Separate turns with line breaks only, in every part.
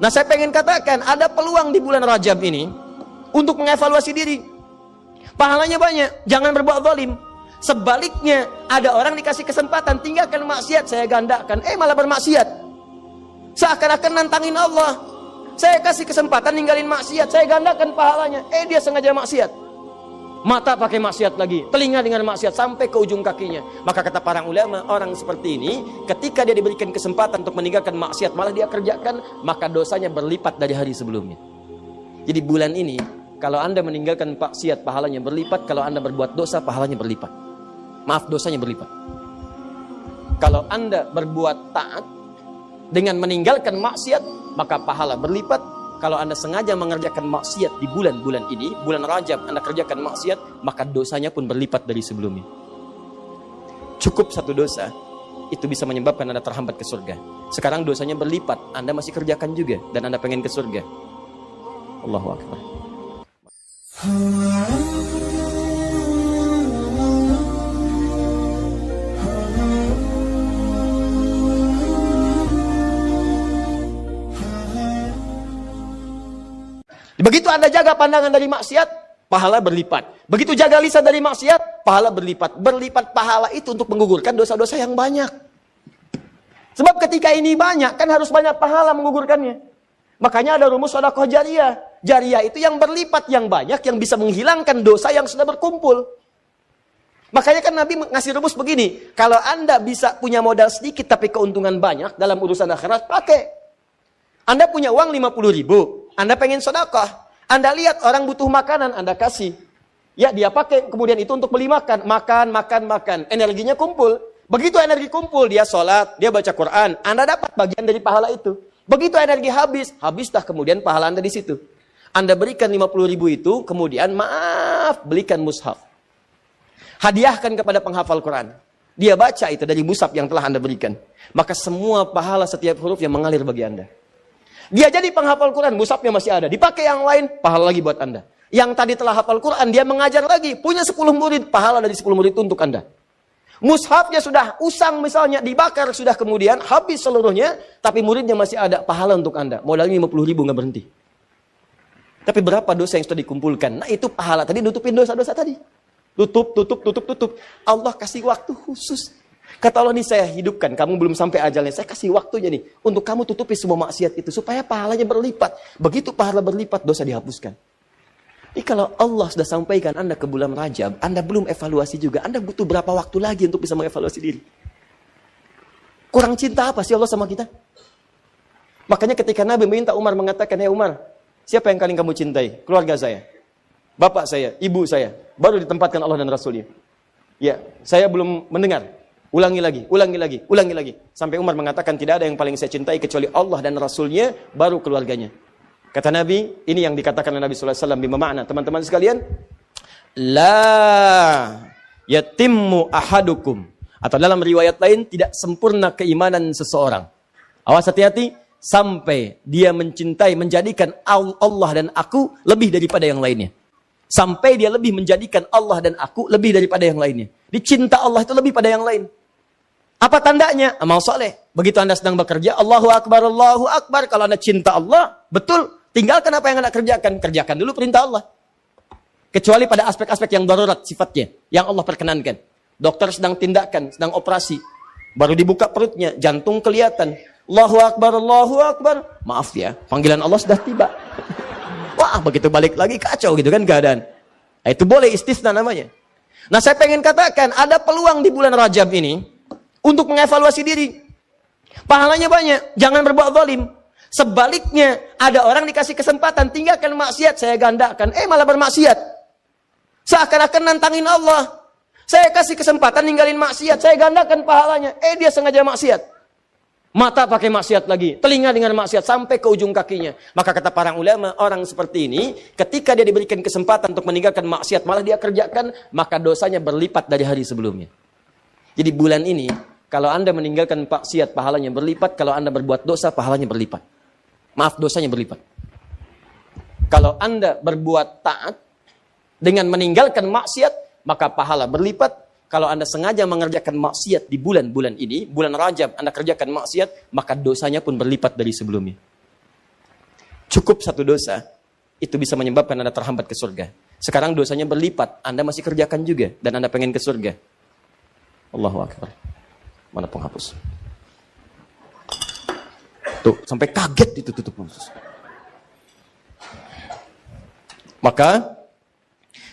Nah, saya pengen katakan, ada peluang di bulan Rajab ini untuk mengevaluasi diri. Pahalanya banyak, jangan berbuat zalim. Sebaliknya, ada orang dikasih kesempatan, tinggalkan maksiat, saya gandakan, malah bermaksiat. Seakan-akan nantangin Allah. Saya kasih kesempatan ninggalin maksiat, saya gandakan pahalanya. Dia sengaja maksiat. Mata pakai maksiat lagi, telinga dengan maksiat sampai ke ujung kakinya. Maka kata para ulama, orang seperti ini ketika dia diberikan kesempatan untuk meninggalkan maksiat malah dia kerjakan, maka dosanya berlipat dari hari sebelumnya. Jadi bulan ini kalau Anda meninggalkan maksiat pahalanya berlipat, kalau Anda berbuat dosa pahalanya berlipat. Maaf, dosanya berlipat. Kalau Anda berbuat taat dengan meninggalkan maksiat, maka pahala berlipat. Kalau Anda sengaja mengerjakan maksiat di bulan-bulan ini, bulan Rajab Anda kerjakan maksiat, maka dosanya pun berlipat dari sebelumnya. Cukup satu dosa, itu bisa menyebabkan Anda terhambat ke surga. Sekarang dosanya berlipat, Anda masih kerjakan juga, dan Anda pengen ke surga. Allahu Akbar. Begitu Anda jaga pandangan dari maksiat, pahala berlipat. Begitu jaga lisan dari maksiat, pahala berlipat. Berlipat pahala itu untuk menggugurkan dosa-dosa yang banyak. Sebab ketika ini banyak, kan harus banyak pahala menggugurkannya. Makanya ada rumus sedekah jariyah. Jariyah itu yang berlipat, yang banyak, yang bisa menghilangkan dosa yang sudah berkumpul. Makanya kan Nabi ngasih rumus begini, kalau Anda bisa punya modal sedikit tapi keuntungan banyak dalam urusan akhirat, pakai. Anda punya uang 50.000, Anda pengen sedekah. Anda lihat orang butuh makanan, Anda kasih. Ya, dia pakai kemudian itu untuk beli makan. Makan. Energinya kumpul. Begitu energi kumpul, dia sholat, dia baca Quran. Anda dapat bagian dari pahala itu. Begitu energi habislah kemudian pahala Anda di situ. Anda berikan 50.000 itu, kemudian belikan mushaf. Hadiahkan kepada penghafal Quran. Dia baca itu dari mushaf yang telah Anda berikan. Maka semua pahala setiap huruf yang mengalir bagi Anda. Dia jadi penghafal Quran, mushafnya masih ada. Dipakai yang lain, pahala lagi buat Anda. Yang tadi telah hafal Quran, dia mengajar lagi. Punya 10 murid, pahala dari 10 murid itu untuk Anda. Mushafnya sudah usang misalnya, dibakar sudah kemudian, habis seluruhnya, tapi muridnya masih ada, pahala untuk Anda. Modalnya 50.000 nggak berhenti. Tapi berapa dosa yang sudah dikumpulkan? Nah itu pahala tadi, nutupin dosa-dosa tadi. Tutup. Allah kasih waktu khusus. Kata Allah, nih saya hidupkan, kamu belum sampai ajalnya, saya kasih waktunya nih, untuk kamu tutupi semua maksiat itu, supaya pahalanya berlipat. Begitu pahala berlipat, dosa dihapuskan. Jadi kalau Allah sudah sampaikan Anda ke bulan Rajab, Anda belum evaluasi juga, Anda butuh berapa waktu lagi untuk bisa mengevaluasi diri? Kurang cinta apa sih Allah sama kita? Makanya ketika Nabi minta Umar mengatakan, "Hei Umar, siapa yang paling kamu cintai? Keluarga saya, bapak saya, ibu saya." Baru ditempatkan Allah dan Rasulnya. Ya, saya belum mendengar. Ulangi lagi. Sampai Umar mengatakan tidak ada yang paling saya cintai kecuali Allah dan Rasulnya, baru keluarganya. Kata Nabi, ini yang dikatakan oleh Nabi SAW bermakna, teman-teman sekalian, la yatimmu ahadukum. Atau dalam riwayat lain, tidak sempurna keimanan seseorang. Awas hati-hati, sampai dia mencintai, menjadikan Allah dan aku lebih daripada yang lainnya. Sampai dia lebih menjadikan Allah dan aku lebih daripada yang lainnya. Dicinta Allah itu lebih pada yang lain. Apa tandanya? Amal soleh. Begitu Anda sedang bekerja, Allahu Akbar, Allahu Akbar. Kalau Anda cinta Allah, betul. Tinggalkan apa yang Anda kerjakan. Kerjakan dulu perintah Allah. Kecuali pada aspek-aspek yang darurat sifatnya. Yang Allah perkenankan. Dokter sedang tindakan, sedang operasi. Baru dibuka perutnya, jantung kelihatan. Allahu Akbar, Allahu Akbar. Maaf ya, panggilan Allah sudah tiba. Wah, begitu balik lagi kacau gitu kan keadaan. Nah, itu boleh istisna namanya. Nah, saya pengen katakan, ada peluang di bulan Rajab ini untuk mengevaluasi diri. Pahalanya banyak, jangan berbuat zalim. Sebaliknya, ada orang dikasih kesempatan, tinggalkan maksiat, saya gandakan, malah bermaksiat. Seakan-akan nantangin Allah. Saya kasih kesempatan ninggalin maksiat, saya gandakan pahalanya. Dia sengaja maksiat. Mata pakai maksiat lagi, telinga dengan maksiat sampai ke ujung kakinya. Maka kata para ulama, orang seperti ini, ketika dia diberikan kesempatan untuk meninggalkan maksiat, malah dia kerjakan, maka dosanya berlipat dari hari sebelumnya. Jadi bulan ini, kalau Anda meninggalkan maksiat, pahalanya berlipat. Kalau Anda berbuat dosa, pahalanya berlipat. Maaf, dosanya berlipat. Kalau Anda berbuat taat dengan meninggalkan maksiat, maka pahala berlipat. Kalau Anda sengaja mengerjakan maksiat di bulan-bulan ini, bulan Rajab Anda kerjakan maksiat, maka dosanya pun berlipat dari sebelumnya. cukup satu dosa, itu bisa menyebabkan Anda terhambat ke surga. Sekarang dosanya berlipat, Anda masih kerjakan juga, dan Anda pengen ke surga. Allahu Akbar. Mana penghapus? Tuh, sampai kaget itu tutup. Maka,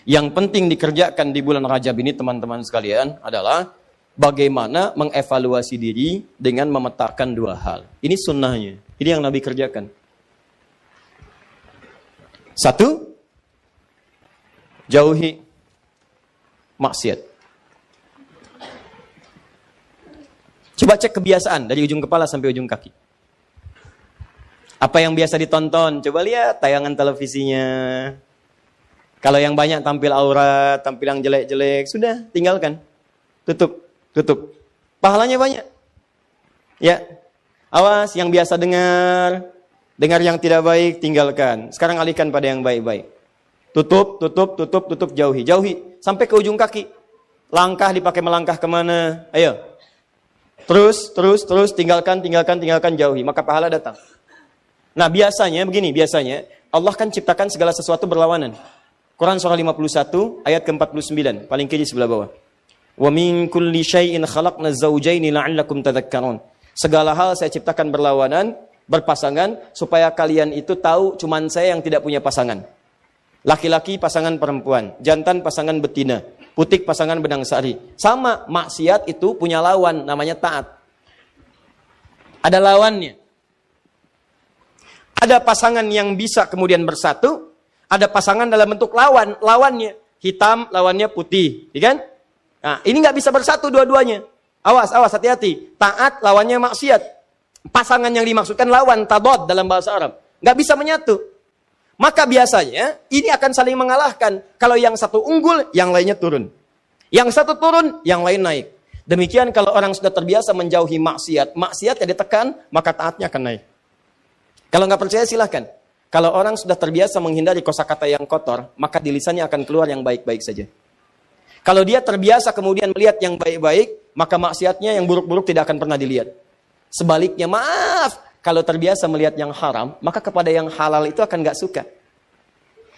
yang penting dikerjakan di bulan Rajab ini teman-teman sekalian adalah bagaimana mengevaluasi diri dengan memetakan dua hal. Ini sunnahnya. Ini yang Nabi kerjakan. Satu, jauhi maksiat. Coba cek kebiasaan dari ujung kepala sampai ujung kaki. Apa yang biasa ditonton? Coba lihat tayangan televisinya. Kalau yang banyak tampil aurat, tampil yang jelek-jelek, sudah tinggalkan. Tutup. Pahalanya banyak. Ya. Awas yang biasa dengar yang tidak baik tinggalkan. Sekarang alihkan pada yang baik-baik. Tutup, jauhi sampai ke ujung kaki. Langkah dipakai melangkah kemana? Ayo. Terus, tinggalkan, jauhi. Maka pahala datang. Nah, biasanya Allah kan ciptakan segala sesuatu berlawanan. Quran surah 51 ayat ke-49, paling kiri sebelah bawah. Wa min kulli syai'in khalaqna zawjaini la'allakum tadhakkarun. Segala hal saya ciptakan berlawanan, berpasangan supaya kalian itu tahu cuman saya yang tidak punya pasangan. Laki-laki pasangan perempuan, jantan pasangan betina, putik pasangan benang sari. Sama, maksiat itu punya lawan namanya taat. Ada lawannya. Ada pasangan yang bisa kemudian bersatu, ada pasangan dalam bentuk lawannya hitam, lawannya putih, ya kan? Nah, ini nggak bisa bersatu dua-duanya. Awas, hati-hati. Taat lawannya maksiat. Pasangan yang dimaksudkan lawan, tadad dalam bahasa Arab. Nggak bisa menyatu. Maka biasanya ini akan saling mengalahkan. Kalau yang satu unggul, yang lainnya turun. Yang satu turun, yang lain naik. Demikian kalau orang sudah terbiasa menjauhi maksiat yang ditekan, maka taatnya akan naik. Kalau nggak percaya silahkan. Kalau orang sudah terbiasa menghindari kosakata yang kotor, maka di lisannya akan keluar yang baik-baik saja. Kalau dia terbiasa kemudian melihat yang baik-baik, maka maksiatnya yang buruk-buruk tidak akan pernah dilihat. Sebaliknya, kalau terbiasa melihat yang haram, maka kepada yang halal itu akan nggak suka.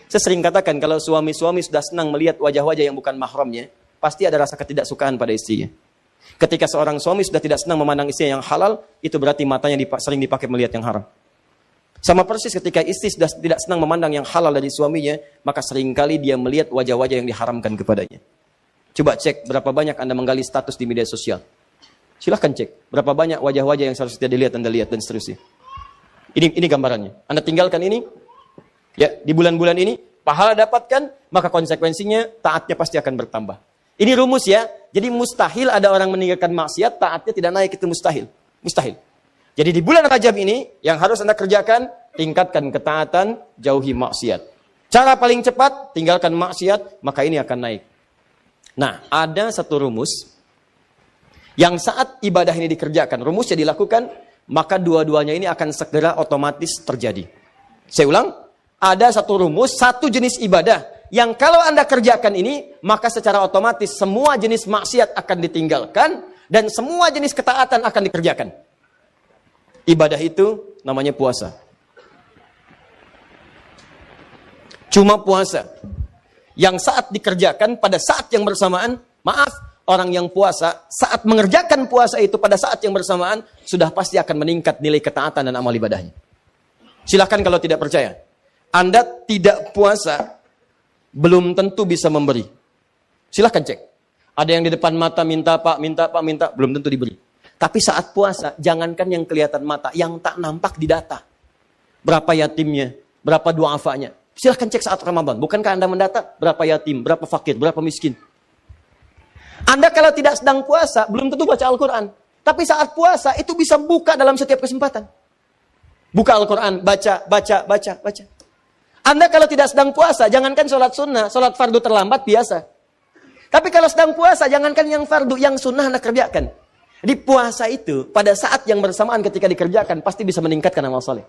Saya sering katakan, kalau suami-suami sudah senang melihat wajah-wajah yang bukan mahramnya, pasti ada rasa ketidaksukaan pada istrinya. Ketika seorang suami sudah tidak senang memandang istrinya yang halal, itu berarti matanya sering dipakai melihat yang haram. Sama persis ketika istri sudah tidak senang memandang yang halal dari suaminya, maka seringkali dia melihat wajah-wajah yang diharamkan kepadanya. Coba cek berapa banyak Anda menggali status di media sosial. Silahkan cek berapa banyak wajah-wajah yang seharusnya dilihat Anda lihat dan seterusnya. Ini gambarannya. Anda tinggalkan ini, ya di bulan-bulan ini pahala dapatkan, maka konsekuensinya taatnya pasti akan bertambah. Ini rumus ya. Jadi mustahil ada orang meninggalkan maksiat, taatnya tidak naik, itu mustahil. Mustahil. Jadi di bulan Rajab ini, yang harus Anda kerjakan, tingkatkan ketaatan, jauhi maksiat. Cara paling cepat, tinggalkan maksiat, maka ini akan naik. Nah, ada satu rumus, yang saat ibadah ini dikerjakan, rumusnya dilakukan, maka dua-duanya ini akan segera otomatis terjadi. Saya ulang, ada satu rumus, satu jenis ibadah, yang kalau Anda kerjakan ini, maka secara otomatis semua jenis maksiat akan ditinggalkan, dan semua jenis ketaatan akan dikerjakan. Ibadah itu namanya puasa. Cuma puasa. Yang saat dikerjakan pada saat yang bersamaan, orang yang puasa, saat mengerjakan puasa itu pada saat yang bersamaan, sudah pasti akan meningkat nilai ketaatan dan amal ibadahnya. Silahkan kalau tidak percaya. Anda tidak puasa, belum tentu bisa memberi. Silahkan cek. Ada yang di depan mata minta pak, belum tentu diberi. Tapi saat puasa, jangankan yang kelihatan mata, yang tak nampak di data. Berapa yatimnya, berapa du'afanya. Silahkan cek saat Ramadan. Bukankah Anda mendata berapa yatim, berapa fakir, berapa miskin. Anda kalau tidak sedang puasa, belum tentu baca Al-Quran. Tapi saat puasa, itu bisa buka dalam setiap kesempatan. Buka Al-Quran, baca. Anda kalau tidak sedang puasa, jangankan sholat sunnah, sholat fardu terlambat biasa. Tapi kalau sedang puasa, jangankan yang fardu, yang sunnah Anda kerjakan. Jadi puasa itu pada saat yang bersamaan ketika dikerjakan pasti bisa meningkatkan amal soleh.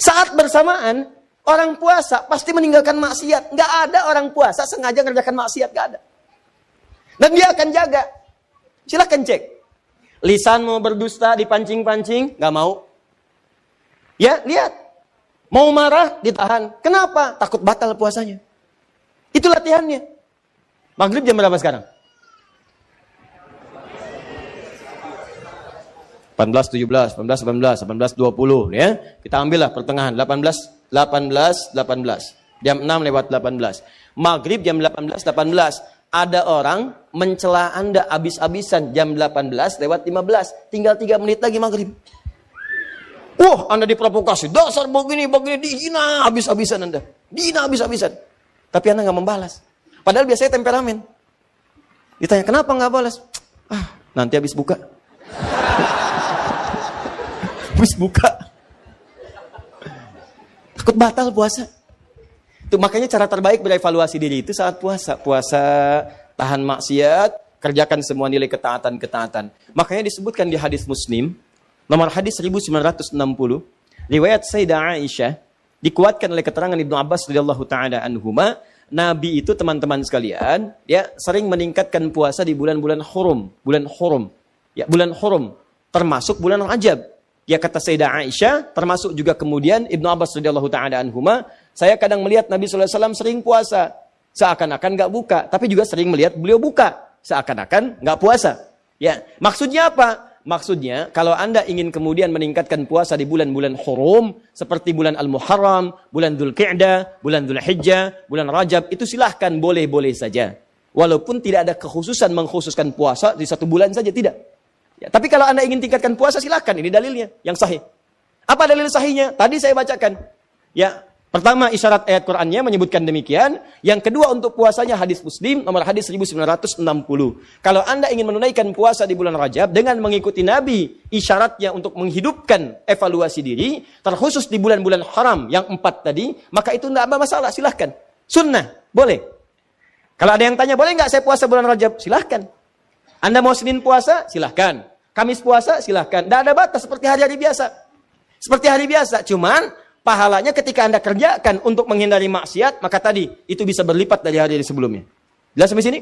Saat bersamaan orang puasa pasti meninggalkan maksiat. Nggak ada orang puasa sengaja mengerjakan maksiat, nggak ada. Dan dia akan jaga. Silahkan cek. Lisan mau berdusta dipancing-pancing, nggak mau. Ya lihat. Mau marah, ditahan. Kenapa? Takut batal puasanya. Itu latihannya. Maghrib jam berapa sekarang? 18, 17, 18, 18, 18, 20 ya. Kita ambillah pertengahan 18, 18, 18. Jam 6 lewat 18. Maghrib jam 18, 18. Ada orang mencela Anda habis-habisan jam 18 lewat 15. Tinggal 3 menit lagi maghrib. Wah, Anda diprovokasi. Dasar begini, dihina habis-habisan Anda. Dihina habis-habisan. Tapi Anda nggak membalas. Padahal biasanya temperamen. Ditanya, kenapa nggak balas? Nanti habis buka. Habis buka. Takut batal puasa. Itu makanya cara terbaik berevaluasi diri itu saat puasa. Puasa, tahan maksiat, kerjakan semua nilai ketaatan-ketaatan. Makanya disebutkan di hadis Muslim, nomor hadis 1960, riwayat Sayyidah Aisyah, dikuatkan oleh keterangan Ibnu Abbas radhiyallahu taala anhuma, Nabi itu teman-teman sekalian, ya sering meningkatkan puasa di bulan-bulan hurum, ya bulan hurum, termasuk bulan Rajab. Ya kata Sayyidah Aisyah, termasuk juga kemudian Ibnu Abbas radhiyallahu taala anhuma, saya kadang melihat Nabi sallallahu alaihi wasallam sering puasa, seakan-akan enggak buka, tapi juga sering melihat beliau buka, seakan-akan enggak puasa. Ya, maksudnya apa? Maksudnya, kalau Anda ingin kemudian meningkatkan puasa di bulan-bulan hurum, seperti bulan Al-Muharram, bulan Dzulqa'dah, bulan Dzulhijjah, bulan Rajab, itu silahkan, boleh-boleh saja. Walaupun tidak ada kekhususan mengkhususkan puasa di satu bulan saja, tidak. Ya, tapi kalau Anda ingin tingkatkan puasa, silahkan. Ini dalilnya, yang sahih. Apa dalil sahihnya? Tadi saya bacakan. Ya, pertama isyarat ayat Qur'annya menyebutkan demikian. Yang kedua untuk puasanya hadis Muslim, nomor hadis 1960. Kalau Anda ingin menunaikan puasa di bulan Rajab dengan mengikuti Nabi, isyaratnya untuk menghidupkan evaluasi diri, terkhusus di bulan-bulan haram yang 4 tadi, maka itu tidak ada masalah, silahkan. Sunnah, boleh. Kalau ada yang tanya, boleh nggak saya puasa bulan Rajab? Silahkan. Anda mau Senin puasa? Silahkan. Kamis puasa? Silahkan. Tidak ada batas seperti hari-hari biasa. Seperti hari biasa. Cuman pahalanya ketika Anda kerjakan untuk menghindari maksiat, maka tadi itu bisa berlipat dari hari-hari sebelumnya. Jelas sampai sini?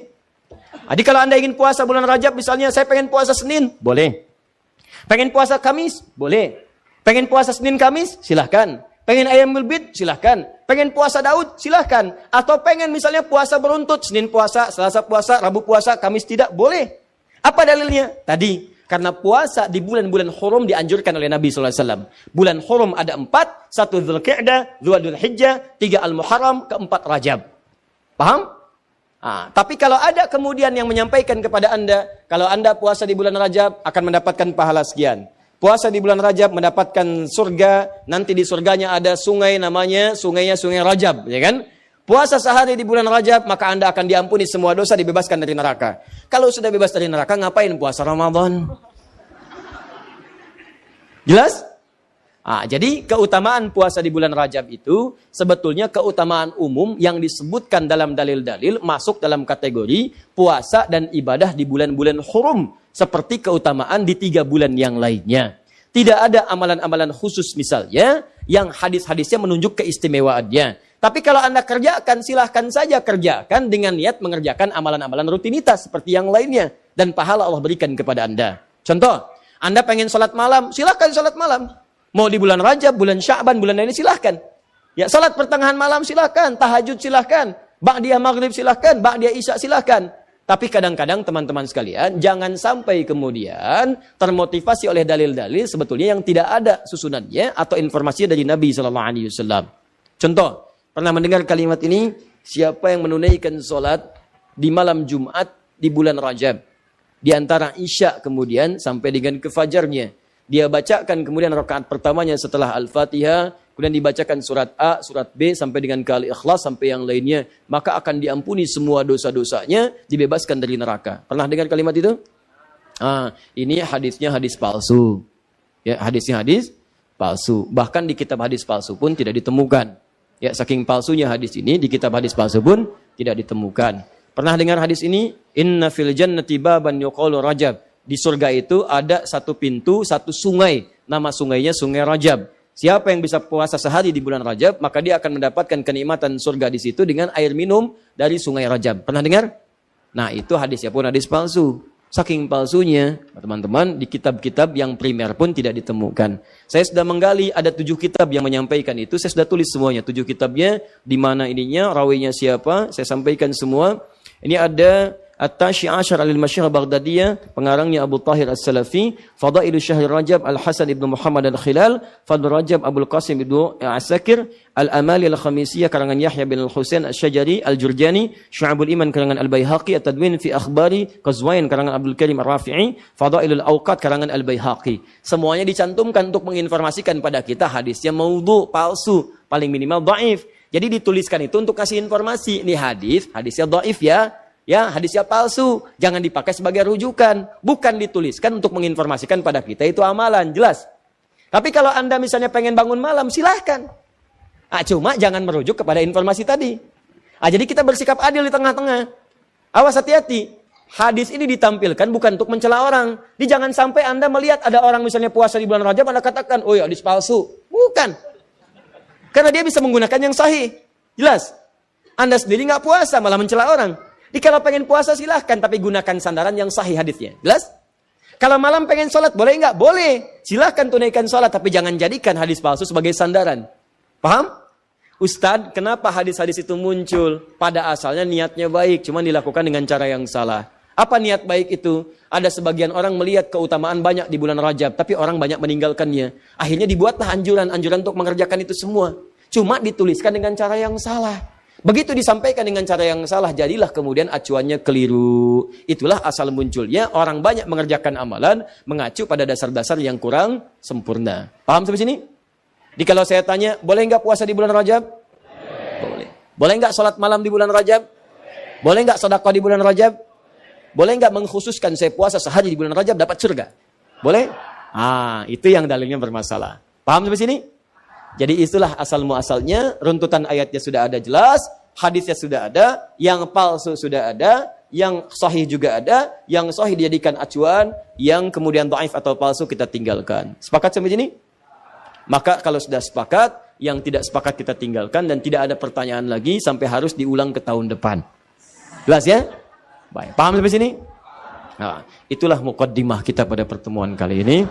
Jadi kalau Anda ingin puasa bulan Rajab, misalnya saya pengen puasa Senin, boleh. Pengen puasa Kamis? Boleh. Pengen puasa Senin Kamis? Silahkan. Pengen Ayyamul Bid? Silahkan. Pengen puasa Daud? Silahkan. Atau pengen misalnya puasa beruntut, Senin puasa, Selasa puasa, Rabu puasa, Kamis tidak? Boleh. Apa dalilnya? Tadi, karena puasa di bulan-bulan hurum dianjurkan oleh Nabi SAW. Bulan hurum ada 4, 1 Dzulqa'dah, 2 Dzulhijjah, 3 Al-Muharram, 4 Rajab. Paham? Tapi kalau ada kemudian yang menyampaikan kepada Anda, kalau Anda puasa di bulan Rajab akan mendapatkan pahala sekian. Puasa di bulan Rajab mendapatkan surga, nanti di surganya ada sungai namanya, sungainya Sungai Rajab, ya kan? Puasa sehari di bulan Rajab, maka Anda akan diampuni semua dosa, dibebaskan dari neraka. Kalau sudah bebas dari neraka, ngapain puasa Ramadan? Jelas? Jadi keutamaan puasa di bulan Rajab itu sebetulnya keutamaan umum yang disebutkan dalam dalil-dalil masuk dalam kategori puasa dan ibadah di bulan-bulan hurum. Seperti keutamaan di 3 bulan yang lainnya. Tidak ada amalan-amalan khusus misalnya yang hadis-hadisnya menunjuk keistimewaannya. Tapi kalau Anda kerjakan, silahkan saja kerjakan dengan niat mengerjakan amalan-amalan rutinitas seperti yang lainnya. Dan pahala Allah berikan kepada Anda. Contoh, Anda pengen sholat malam, silahkan sholat malam. Mau di bulan Rajab, bulan Sya'ban, bulan lainnya silahkan. Ya, sholat pertengahan malam silahkan, tahajud silahkan, ba'diyah maghrib silahkan, ba'diyah isya silahkan. Tapi kadang-kadang teman-teman sekalian, jangan sampai kemudian termotivasi oleh dalil-dalil sebetulnya yang tidak ada susunannya atau informasinya dari Nabi SAW. Contoh, pernah mendengar kalimat ini? Siapa yang menunaikan sholat di malam Jumat di bulan Rajab, di antara isya kemudian sampai dengan ke fajarnya, dia bacakan kemudian rakaat pertamanya setelah Al-Fatihah, kemudian dibacakan surat A, surat B sampai dengan ke Al-Ikhlas sampai yang lainnya, maka akan diampuni semua dosa-dosanya, dibebaskan dari neraka. Pernah dengar kalimat itu? Ini hadisnya hadis palsu. Ya, hadisnya hadis palsu. Bahkan di kitab hadis palsu pun tidak ditemukan. Ya, saking palsunya hadis ini, di kitab hadis palsu pun tidak ditemukan. Pernah dengar hadis ini? Inna fil jannati baban yuqalu Rajab. Di surga itu ada satu pintu, satu sungai. Nama sungainya Sungai Rajab. Siapa yang bisa puasa sehari di bulan Rajab, maka dia akan mendapatkan kenikmatan surga di situ dengan air minum dari Sungai Rajab. Pernah dengar? Nah, itu hadisnya pun hadis palsu. Saking palsunya, teman-teman, di kitab-kitab yang primer pun tidak ditemukan. Saya sudah menggali, ada 7 kitab yang menyampaikan itu. Saya sudah tulis semuanya, 7 kitabnya, di mana ininya, rawinya siapa, saya sampaikan semua. Ini ada At-Tashi' Ashar al-Masyhur Baghdadiyah, pengarangnya Abu Tahir As-Salafi, Fadailu Syahr Rajab Al-Hasan ibn Muhammad Al-Khilal, Fadl Rajab Abul Qasim ibn Asakir, Al-Amali Al-Khamisiyah karangan Yahya bin Al-Husain Al-Syajari, Al-Jurjani, Syu'abul Iman karangan Al-Baihaqi, At-Tadwin fi Akhbari Qazwain karangan Abdul Karim Ar-Rafi'i, Fadailul Awqat karangan Al-Baihaqi. Semuanya dicantumkan untuk menginformasikan pada kita hadisnya maudhu, palsu, paling minimal dhaif. Jadi dituliskan itu untuk kasih informasi. Ini hadisnya dhaif ya. Ya, hadisnya palsu, jangan dipakai sebagai rujukan. Bukan dituliskan untuk menginformasikan pada kita itu amalan, jelas. Tapi kalau Anda misalnya pengen bangun malam, silahkan. Cuma jangan merujuk kepada informasi tadi. Jadi kita bersikap adil di tengah-tengah. Awas, hati-hati. Hadis ini ditampilkan bukan untuk mencela orang. Jangan sampai Anda melihat ada orang misalnya puasa di bulan Rajab, Anda katakan, oh ya hadis palsu. Bukan. Karena dia bisa menggunakan yang sahih. Jelas. Anda sendiri nggak puasa, malah mencela orang. Kalau pengen puasa silahkan, tapi gunakan sandaran yang sahih hadisnya. Jelas? Kalau malam pengen sholat, boleh nggak? Boleh. Silahkan tunaikan sholat, tapi jangan jadikan hadis palsu sebagai sandaran. Paham? Ustadz, kenapa hadis-hadis itu muncul? Pada asalnya niatnya baik, cuma dilakukan dengan cara yang salah. Apa niat baik itu? Ada sebagian orang melihat keutamaan banyak di bulan Rajab, tapi orang banyak meninggalkannya. Akhirnya dibuatlah anjuran untuk mengerjakan itu semua. Cuma dituliskan dengan cara yang salah. Begitu disampaikan dengan cara yang salah, jadilah kemudian acuannya keliru. Itulah asal munculnya orang banyak mengerjakan amalan mengacu pada dasar-dasar yang kurang sempurna. Paham sampai sini? Kalau saya tanya, boleh nggak puasa di bulan Rajab? Boleh. Boleh nggak sholat malam di bulan Rajab? Boleh nggak sedekah di bulan Rajab? Boleh nggak mengkhususkan saya puasa sehari di bulan Rajab dapat surga? Boleh? Itu yang dalilnya bermasalah. Paham sampai sini? Jadi itulah asal muasalnya, runtutan ayatnya sudah ada jelas, hadisnya sudah ada, yang palsu sudah ada, yang sahih juga ada, yang sahih dijadikan acuan, yang kemudian dhaif atau palsu kita tinggalkan. Sepakat sampai sini? Maka kalau sudah sepakat, yang tidak sepakat kita tinggalkan dan tidak ada pertanyaan lagi sampai harus diulang ke tahun depan. Jelas ya? Baik, paham sampai sini? Itulah muqaddimah kita pada pertemuan kali ini.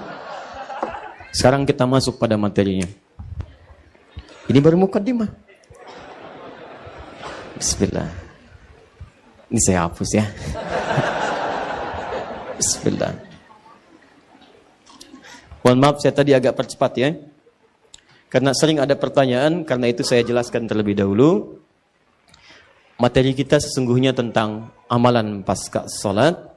Sekarang kita masuk pada materinya. Ini baru muqaddimah. Bismillah. Ini saya hapus ya. Bismillah. Mohon maaf saya tadi agak percepat ya. Karena sering ada pertanyaan, karena itu saya jelaskan terlebih dahulu. Materi kita sesungguhnya tentang amalan pasca salat.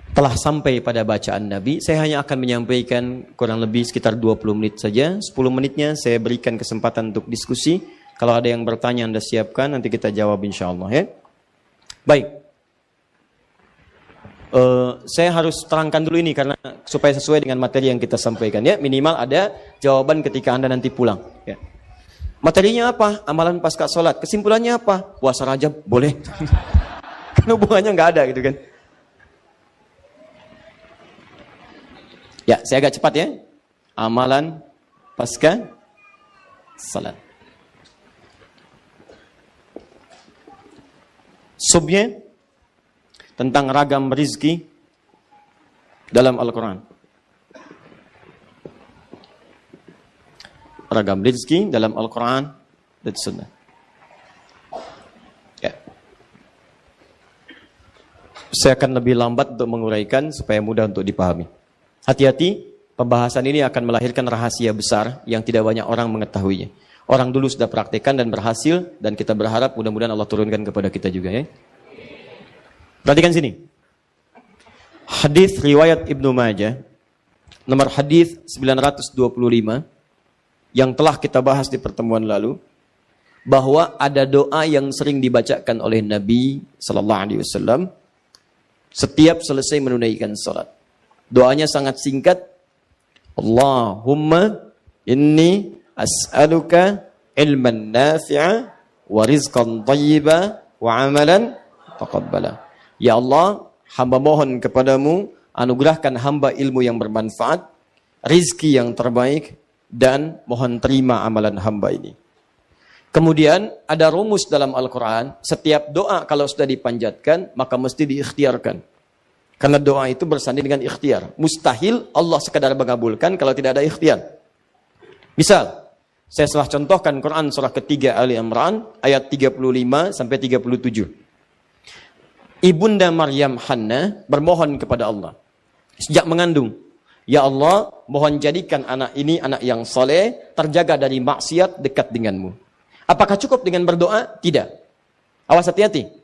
Telah sampai pada bacaan Nabi, saya hanya akan menyampaikan kurang lebih sekitar 20 menit saja. 10 menitnya saya berikan kesempatan untuk diskusi. Kalau ada yang bertanya Anda siapkan, nanti kita jawab insya Allah ya. Baik. Saya harus terangkan dulu ini karena supaya sesuai dengan materi yang kita sampaikan ya. Minimal ada jawaban ketika Anda nanti pulang ya. Materinya apa? Amalan pasca sholat. Kesimpulannya apa? Puasa Rajab boleh. Kan hubungannya nggak ada gitu kan. Ya, saya agak cepat ya. Amalan pasca salat. Subnya tentang ragam rizki dalam Al-Quran. Ragam rizki dalam Al-Quran dan Sunnah. Ya. Saya akan lebih lambat untuk menguraikan supaya mudah untuk dipahami. Hati-hati, pembahasan ini akan melahirkan rahasia besar yang tidak banyak orang mengetahuinya. Orang dulu sudah praktekkan dan berhasil, dan kita berharap mudah-mudahan Allah turunkan kepada kita juga ya. Perhatikan sini. Hadis riwayat Ibnu Majah, nomor hadis 925, yang telah kita bahas di pertemuan lalu, bahwa ada doa yang sering dibacakan oleh Nabi Sallallahu Alaihi Wasallam setiap selesai menunaikan salat. Doanya sangat singkat. Allahumma inni as'aluka ilman nafi'a wa rizqan thayyiba wa amalan taqabbala. Ya Allah, hamba mohon kepadamu, anugerahkan hamba ilmu yang bermanfaat, rizki yang terbaik, dan mohon terima amalan hamba ini. Kemudian ada rumus dalam Al-Quran, setiap doa kalau sudah dipanjatkan, maka mesti diikhtiarkan. Karena doa itu bersanding dengan ikhtiar. Mustahil Allah sekadar mengabulkan kalau tidak ada ikhtiar. Misal, saya telah contohkan Quran surah ketiga Ali Imran ayat 35 sampai 37. Ibunda Maryam Hannah bermohon kepada Allah sejak mengandung, ya Allah, mohon jadikan anak ini anak yang soleh, terjaga dari maksiat, dekat denganmu. Apakah cukup dengan berdoa? Tidak. Awas, hati-hati.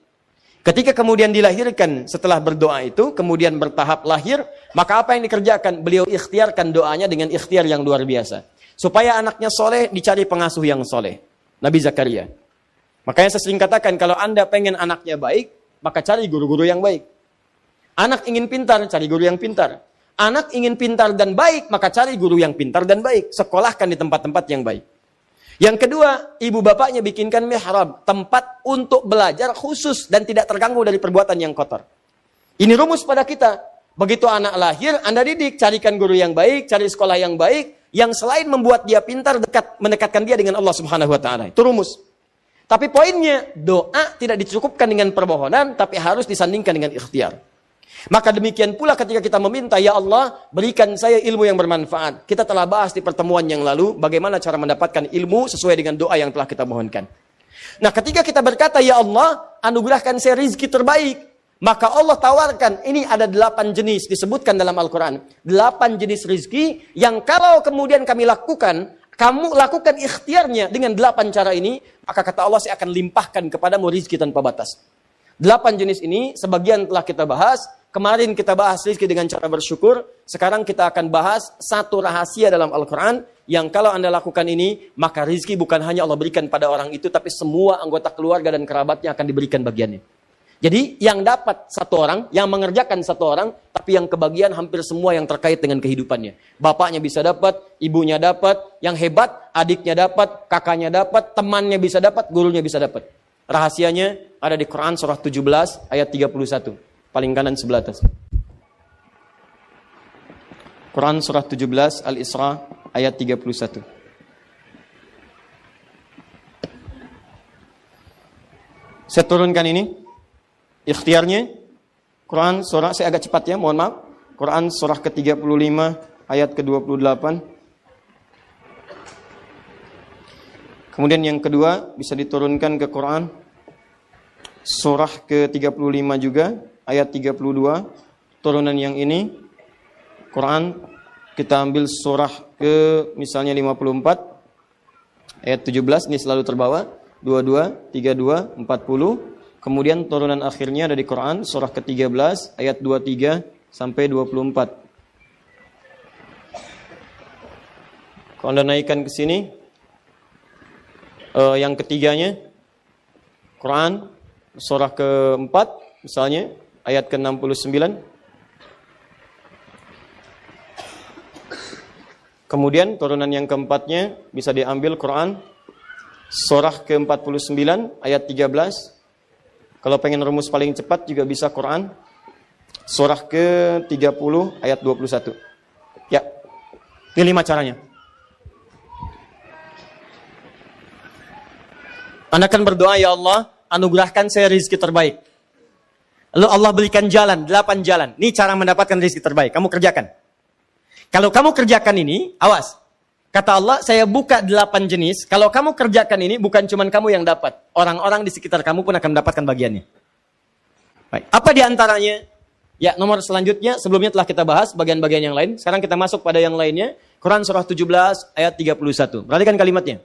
Ketika kemudian dilahirkan, setelah berdoa itu, kemudian bertahap lahir, maka apa yang dikerjakan? Beliau ikhtiarkan doanya dengan ikhtiar yang luar biasa. Supaya anaknya soleh, dicari pengasuh yang soleh. Nabi Zakaria. Makanya saya sering katakan, kalau Anda pengen anaknya baik, maka cari guru-guru yang baik. Anak ingin pintar, cari guru yang pintar. Anak ingin pintar dan baik, maka cari guru yang pintar dan baik. Sekolahkan di tempat-tempat yang baik. Yang kedua, ibu bapaknya bikinkan mihrab, tempat untuk belajar khusus dan tidak terganggu dari perbuatan yang kotor. Ini rumus pada kita. Begitu anak lahir, Anda didik, carikan guru yang baik, cari sekolah yang baik, yang selain membuat dia pintar, mendekatkan dia dengan Allah Subhanahu wa taala. Itu rumus. Tapi poinnya, doa tidak dicukupkan dengan permohonan, tapi harus disandingkan dengan ikhtiar. Maka demikian pula ketika kita meminta, ya Allah, berikan saya ilmu yang bermanfaat. Kita telah bahas di pertemuan yang lalu, bagaimana cara mendapatkan ilmu sesuai dengan doa yang telah kita mohonkan. Nah, ketika kita berkata, ya Allah, anugerahkan saya rizki terbaik. Maka Allah tawarkan, ini ada 8 jenis, disebutkan dalam Al-Quran. 8 jenis rizki, yang kalau kemudian kami lakukan, kamu lakukan ikhtiarnya dengan 8 cara ini, maka kata Allah, saya akan limpahkan kepadamu rizki tanpa batas. 8 jenis ini, sebagian telah kita bahas. Kemarin kita bahas rizki dengan cara bersyukur. Sekarang kita akan bahas satu rahasia dalam Al-Quran. Yang kalau Anda lakukan ini, maka rizki bukan hanya Allah berikan pada orang itu, tapi semua anggota keluarga dan kerabatnya akan diberikan bagiannya. Jadi yang dapat satu orang, yang mengerjakan satu orang, tapi yang kebagian hampir semua yang terkait dengan kehidupannya. Bapaknya bisa dapat, ibunya dapat, yang hebat, adiknya dapat, kakaknya dapat, temannya bisa dapat, gurunya bisa dapat. Rahasianya ada di Quran surah 17 ayat 31. Paling kanan sebelah atas. Quran surah 17 Al-Isra ayat 31. Saya turunkan ini. Ikhtiarnya. Quran surah, saya agak cepat ya, mohon maaf. Quran surah ke-35 ayat ke-28. Kemudian yang kedua bisa diturunkan ke Quran surah ke-35 juga. Ayat 32, turunan yang ini, Quran, kita ambil surah ke misalnya 54, ayat 17, ini selalu terbawa, 22, 32, 40, kemudian turunan akhirnya ada di Quran, surah ke-13, ayat 23 sampai 24. Kalau Anda naikkan ke sini, yang ketiganya, Quran, surah ke-4, misalnya, ayat ke-69. Kemudian turunan yang keempatnya bisa diambil Quran surah ke-49 ayat 13. Kalau pengen rumus paling cepat juga bisa Quran surah ke-30 ayat 21. Ya. Ini 5 caranya. Anda akan berdoa, ya Allah, anugerahkan saya rezeki terbaik. Lalu Allah berikan jalan, 8 jalan. Ini cara mendapatkan rezeki terbaik. Kamu kerjakan. Kalau kamu kerjakan ini, awas. Kata Allah, saya buka 8 jenis. Kalau kamu kerjakan ini, bukan cuma kamu yang dapat. Orang-orang di sekitar kamu pun akan mendapatkan bagiannya. Baik. Apa di antaranya? Ya, nomor selanjutnya, sebelumnya telah kita bahas bagian-bagian yang lain. Sekarang kita masuk pada yang lainnya. Quran surah 17 ayat 31. Perhatikan kalimatnya.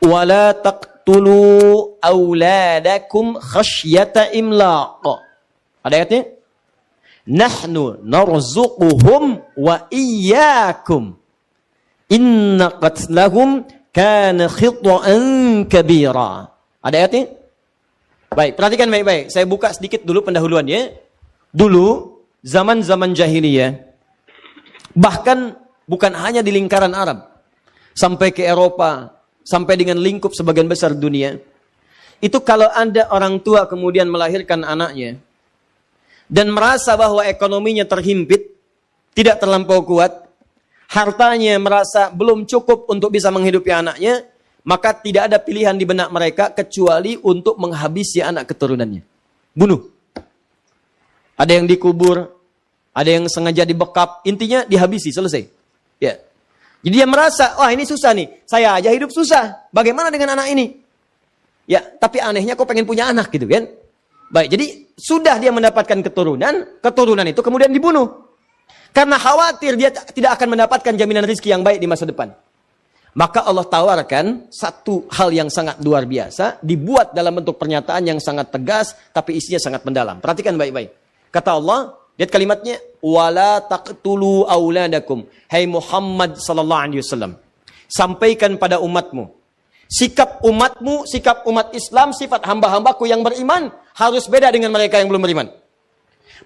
Wala taqtulu auladakum khasyata imlaq. Ada ayatnya? Nahnu narzuquhum wa iyyakum. Inna qatlahum kana khita'an kabira. Ada ayatnya? Baik, perhatikan baik-baik. Saya buka sedikit dulu pendahuluannya. Dulu, zaman-zaman jahiliyah, bahkan bukan hanya di lingkaran Arab, sampai ke Eropa, sampai dengan lingkup sebagian besar dunia. Itu kalau ada orang tua kemudian melahirkan anaknya, dan merasa bahwa ekonominya terhimpit, tidak terlampau kuat, hartanya merasa belum cukup untuk bisa menghidupi anaknya, maka tidak ada pilihan di benak mereka kecuali untuk menghabisi anak keturunannya. Bunuh. ada yang dikubur, ada yang sengaja dibekap, intinya dihabisi, selesai. Ya. Jadi dia merasa, wah ini susah nih, saya aja hidup susah, bagaimana dengan anak ini? Ya, tapi anehnya kok pengen punya anak gitu kan? Baik, jadi sudah dia mendapatkan keturunan itu kemudian dibunuh. Karena khawatir dia tidak akan mendapatkan jaminan rezeki yang baik di masa depan. Maka Allah tawarkan satu hal yang sangat luar biasa, dibuat dalam bentuk pernyataan yang sangat tegas, tapi isinya sangat mendalam. Perhatikan baik-baik. Kata Allah, lihat kalimatnya, wala taqtulu auladakum. Hai Muhammad sallallahu alaihi wasallam, sampaikan pada umatmu, sikap umatmu, sikap umat Islam, sifat hamba-hambaku yang beriman harus beda dengan mereka yang belum beriman.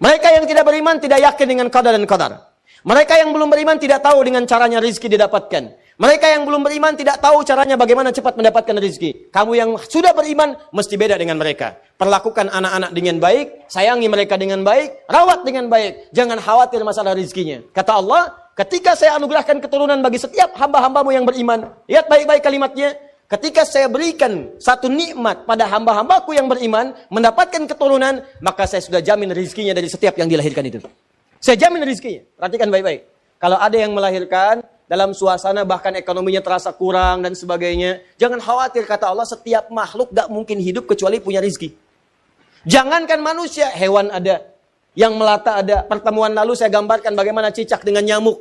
Mereka yang tidak beriman tidak yakin dengan qada dan qadar. Mereka yang belum beriman tidak tahu dengan caranya rezeki didapatkan. Mereka yang belum beriman tidak tahu caranya bagaimana cepat mendapatkan rezeki. Kamu yang sudah beriman mesti beda dengan mereka. Perlakukan anak-anak dengan baik, sayangi mereka dengan baik, rawat dengan baik. Jangan khawatir masalah rezekinya. Kata Allah, ketika saya anugerahkan keturunan bagi setiap hamba-hambamu yang beriman. Lihat baik-baik kalimatnya. Ketika saya berikan satu nikmat pada hamba-hambaku yang beriman, mendapatkan keturunan, maka saya sudah jamin rezekinya dari setiap yang dilahirkan itu. Saya jamin rezekinya. Perhatikan baik-baik. Kalau ada yang melahirkan dalam suasana bahkan ekonominya terasa kurang dan sebagainya, jangan khawatir, kata Allah, setiap makhluk gak mungkin hidup kecuali punya rezeki. Jangankan manusia, hewan ada, yang melata ada. Pertemuan lalu saya gambarkan bagaimana cicak dengan nyamuk.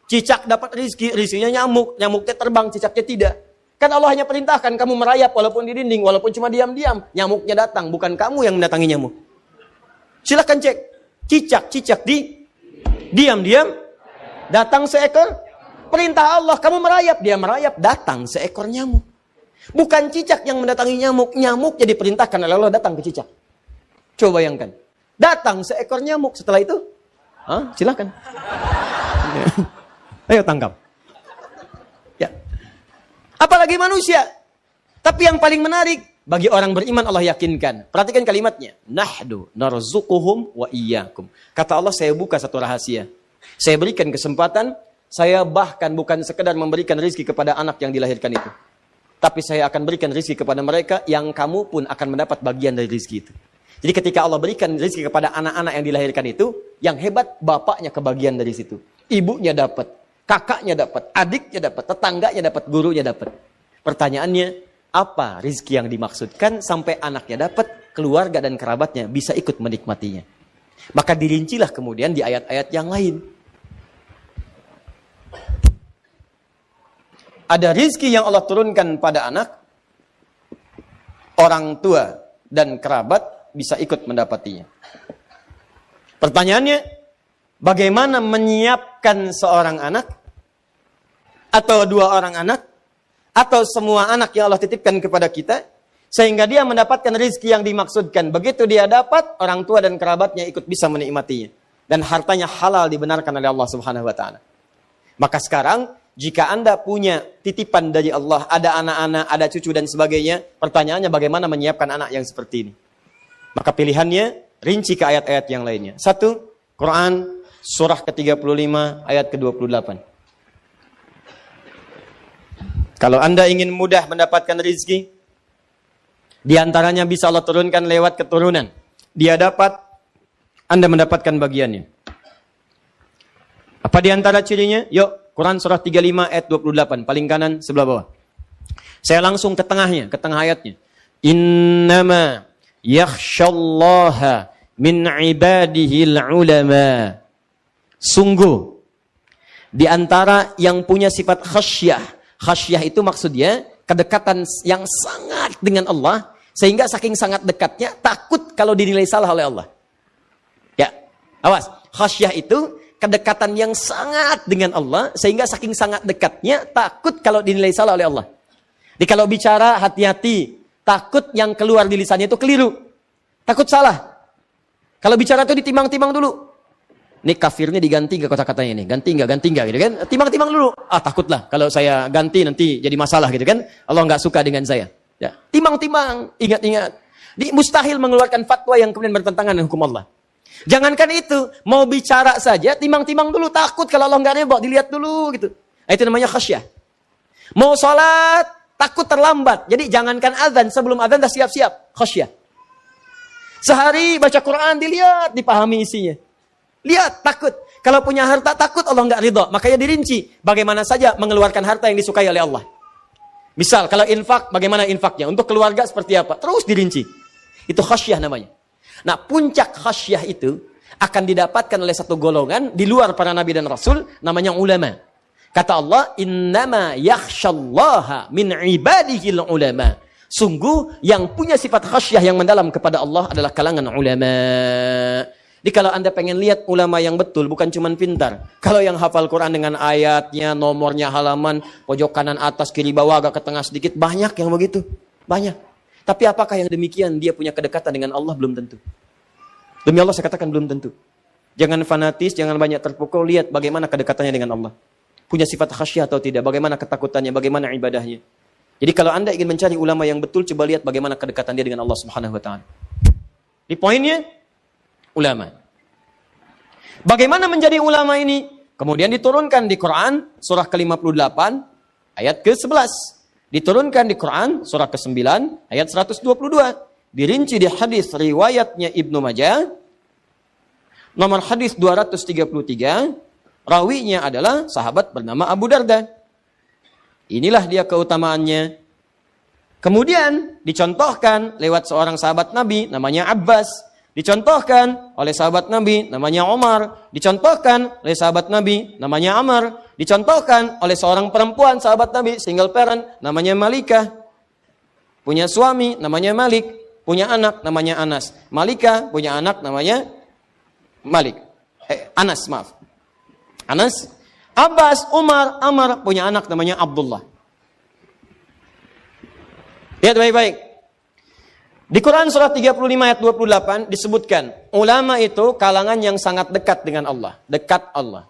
Cicak dapat rezeki, rezekinya nyamuk, nyamuknya terbang, cicaknya tidak. Kan Allah hanya perintahkan kamu merayap walaupun di dinding, walaupun cuma diam-diam, nyamuknya datang, bukan kamu yang mendatangi nyamuk. Silakan cek, cicak diam-diam datang seekor. Perintah Allah, kamu merayap, dia merayap, datang seekor nyamuk. Bukan cicak yang mendatangi nyamuk, nyamuknya diperintahkan oleh Allah datang ke cicak. Coba bayangkan, datang seekor nyamuk, setelah itu, silakan. Ayo tangkap. Ya. Apalagi manusia. Tapi yang paling menarik, bagi orang beriman Allah yakinkan. Perhatikan kalimatnya. Nahdu narzuquhum wa iyyakum. Kata Allah, saya buka satu rahasia. Saya berikan kesempatan, saya bahkan bukan sekedar memberikan rezeki kepada anak yang dilahirkan itu. Tapi saya akan berikan rezeki kepada mereka yang kamu pun akan mendapat bagian dari rezeki itu. Jadi ketika Allah berikan rezeki kepada anak-anak yang dilahirkan itu, yang hebat bapaknya kebagian dari situ. Ibunya dapat, kakaknya dapat, adiknya dapat, tetangganya dapat, gurunya dapat. Pertanyaannya, apa rezeki yang dimaksudkan sampai anaknya dapat, keluarga dan kerabatnya bisa ikut menikmatinya. Maka dirincilah kemudian di ayat-ayat yang lain. Ada rezeki yang Allah turunkan pada anak, orang tua dan kerabat bisa ikut mendapatinya. Pertanyaannya, bagaimana menyiapkan seorang anak, atau dua orang anak, atau semua anak yang Allah titipkan kepada kita, sehingga dia mendapatkan rezeki yang dimaksudkan. Begitu dia dapat, orang tua dan kerabatnya ikut bisa menikmatinya. Dan hartanya halal dibenarkan oleh Allah Subhanahu wa Ta'ala. Maka sekarang, jika Anda punya titipan dari Allah, ada anak-anak, ada cucu dan sebagainya, pertanyaannya bagaimana menyiapkan anak yang seperti ini? Maka pilihannya, rinci ke ayat-ayat yang lainnya. 1. Quran, surah ke-35, ayat ke-28. Kalau Anda ingin mudah mendapatkan rezeki, di antaranya bisa Allah turunkan lewat keturunan. Dia dapat, Anda mendapatkan bagiannya. Apa di antara cirinya? Yuk, Quran surah 35 ayat 28, paling kanan sebelah bawah. Saya langsung ke tengahnya, ke tengah ayatnya. Innama yakhshallaha min ibadihil ulama. Sungguh, di antara yang punya sifat khasyah. Khasyah itu maksudnya kedekatan yang sangat dengan Allah, sehingga saking sangat dekatnya takut kalau dinilai salah oleh Allah. Ya, awas. Khasyah itu kedekatan yang sangat dengan Allah, sehingga saking sangat dekatnya takut kalau dinilai salah oleh Allah. Jadi kalau bicara hati-hati, takut yang keluar di lisannya itu keliru. Takut salah. Kalau bicara itu ditimbang-timbang dulu. Ini kafirnya diganti nggak kata-katanya ini? Ganti nggak gitu kan? Timbang-timbang dulu. Takutlah kalau saya ganti nanti jadi masalah gitu kan? Allah nggak suka dengan saya. Ya, timbang-timbang, ingat-ingat. Mustahil mengeluarkan fatwa yang kemudian bertentangan dengan hukum Allah. Jangankan itu, mau bicara saja, timbang-timbang dulu. Takut kalau Allah nggak ridho, dilihat dulu gitu. Itu namanya khasyah. Mau sholat, takut terlambat. Jadi jangankan azan, sebelum azan dah siap-siap. Khasyah. Sehari baca Quran, dilihat, dipahami isinya. Lihat, takut. Kalau punya harta, takut Allah nggak ridho. Makanya dirinci. Bagaimana saja mengeluarkan harta yang disukai oleh Allah. Misal, kalau infak, bagaimana infaknya? Untuk keluarga seperti apa? Terus dirinci. Itu khasyah namanya. Nah, puncak khasyah itu akan didapatkan oleh satu golongan di luar para nabi dan rasul, namanya ulama. Kata Allah, innama yakhshallaha min ibadihil ulama. Sungguh yang punya sifat khasyah yang mendalam kepada Allah adalah kalangan ulama. Jadi kalau Anda pengen lihat ulama yang betul, bukan cuma pintar. Kalau yang hafal Quran dengan ayatnya, nomornya, halaman, pojok kanan atas, kiri bawah, agak ke tengah sedikit, banyak yang begitu. Banyak. Tapi apakah yang demikian dia punya kedekatan dengan Allah? Belum tentu. Demi Allah saya katakan belum tentu. Jangan fanatis, jangan banyak terpukul, lihat bagaimana kedekatannya dengan Allah. Punya sifat khasyah atau tidak, bagaimana ketakutannya, bagaimana ibadahnya. Jadi kalau Anda ingin mencari ulama yang betul, coba lihat bagaimana kedekatan dia dengan Allah Subhanahu wa taala. Di poinnya ulama. Bagaimana menjadi ulama ini? Kemudian diturunkan di Quran surah ke-58 ayat ke-11. Diturunkan di Quran surah ke-9 ayat 122. Dirinci di hadis riwayatnya Ibnu Majah nomor hadis 233, rawinya adalah sahabat bernama Abu Darda. Inilah dia keutamaannya. Kemudian dicontohkan lewat seorang sahabat Nabi namanya Abbas. Dicontohkan oleh sahabat Nabi namanya Umar. Dicontohkan oleh sahabat Nabi namanya Amr. Dicontohkan oleh seorang perempuan sahabat Nabi, single parent, namanya Malikah. Punya suami namanya Malik. Punya anak namanya Anas. Malikah punya anak namanya Anas, maaf. Anas. Abbas, Umar, Amr punya anak namanya Abdullah. Lihat baik-baik. Di Quran surah 35 ayat 28 disebutkan, ulama itu kalangan yang sangat dekat dengan Allah. Dekat Allah.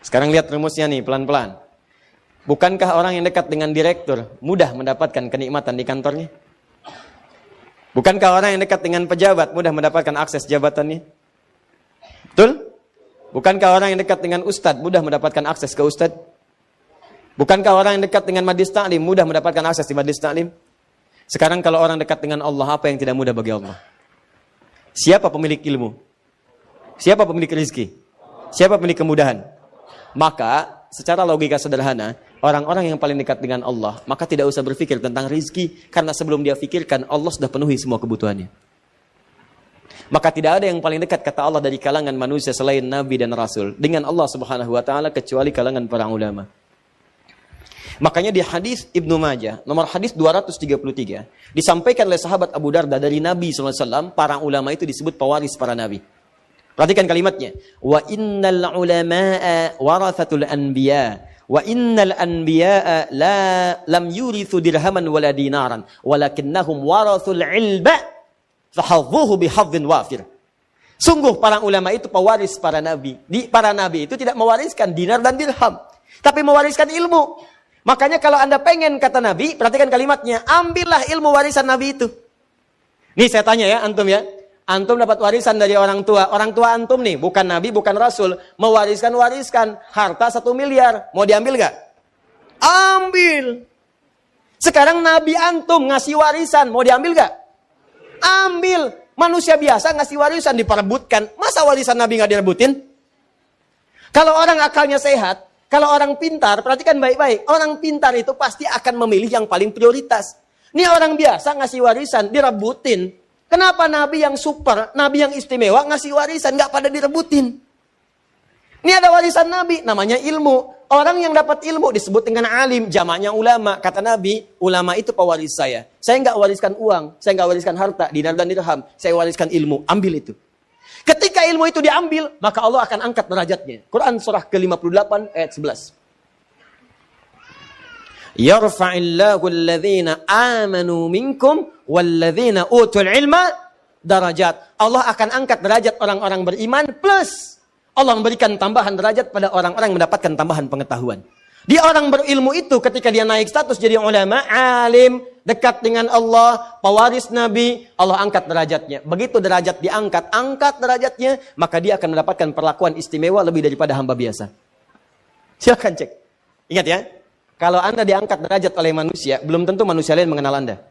Sekarang lihat rumusnya nih, pelan-pelan. Bukankah orang yang dekat dengan direktur mudah mendapatkan kenikmatan di kantornya? Bukankah orang yang dekat dengan pejabat mudah mendapatkan akses jabatannya? Betul? Bukankah orang yang dekat dengan ustadz mudah mendapatkan akses ke ustadz? Bukankah orang yang dekat dengan majlis taklim mudah mendapatkan akses di majlis taklim? Sekarang kalau orang dekat dengan Allah, apa yang tidak mudah bagi Allah? Siapa pemilik ilmu? Siapa pemilik rezeki? Siapa pemilik kemudahan? Maka secara logika sederhana, orang-orang yang paling dekat dengan Allah, maka tidak usah berpikir tentang rezeki, karena sebelum dia pikirkan, Allah sudah penuhi semua kebutuhannya. Maka tidak ada yang paling dekat, kata Allah, dari kalangan manusia selain Nabi dan Rasul dengan Allah Subhanahu wa taala kecuali kalangan para ulama. Makanya di hadis Ibnu Majah nomor hadis 233 disampaikan oleh sahabat Abu Darda dari Nabi SAW, para ulama itu disebut pewaris para nabi. Perhatikan kalimatnya. Wa innal ulama'a warathatul anbiya wa innal anbiya'a lam yurithu dirhaman wala dinaran walakinnahum warathul ilba fahadhuhu bihadhin wafir. Sungguh para ulama itu pewaris para nabi. Para nabi itu tidak mewariskan dinar dan dirham, tapi mewariskan ilmu. Makanya kalau Anda pengen, kata Nabi, perhatikan kalimatnya, ambillah ilmu warisan Nabi itu. Nih saya tanya ya, antum ya. Antum dapat warisan dari orang tua. Orang tua antum nih, bukan Nabi, bukan Rasul. Mewariskan harta 1 miliar. Mau diambil gak? Ambil. Sekarang Nabi antum ngasih warisan. Mau diambil gak? Ambil. Manusia biasa ngasih warisan diperebutkan. Masa warisan Nabi gak direbutin? Kalau orang akalnya sehat, kalau orang pintar, perhatikan baik-baik. Orang pintar itu pasti akan memilih yang paling prioritas. Ini orang biasa ngasih warisan, direbutin. Kenapa Nabi yang super, Nabi yang istimewa ngasih warisan, nggak pada direbutin? Ini ada warisan Nabi, namanya ilmu. Orang yang dapat ilmu disebut dengan alim, jamaknya ulama. Kata Nabi, ulama itu pewaris saya. Saya nggak wariskan uang, saya nggak wariskan harta, dinar dan dirham. Saya wariskan ilmu, ambil itu. Ketika ilmu itu diambil, maka Allah akan angkat derajatnya. Quran surah ke-58 ayat 11. Yarfa'illahu alladhina amanu minkum walladhina utul ilma darajat. Allah akan angkat derajat orang-orang beriman plus Allah memberikan tambahan derajat pada orang-orang yang mendapatkan tambahan pengetahuan. Dia orang berilmu itu ketika dia naik status jadi ulama, alim, dekat dengan Allah, pewaris Nabi, Allah angkat derajatnya. Begitu derajat diangkat, angkat derajatnya, maka dia akan mendapatkan perlakuan istimewa lebih daripada hamba biasa. Silakan cek. Ingat ya, kalau Anda diangkat derajat oleh manusia, belum tentu manusia lain mengenal Anda.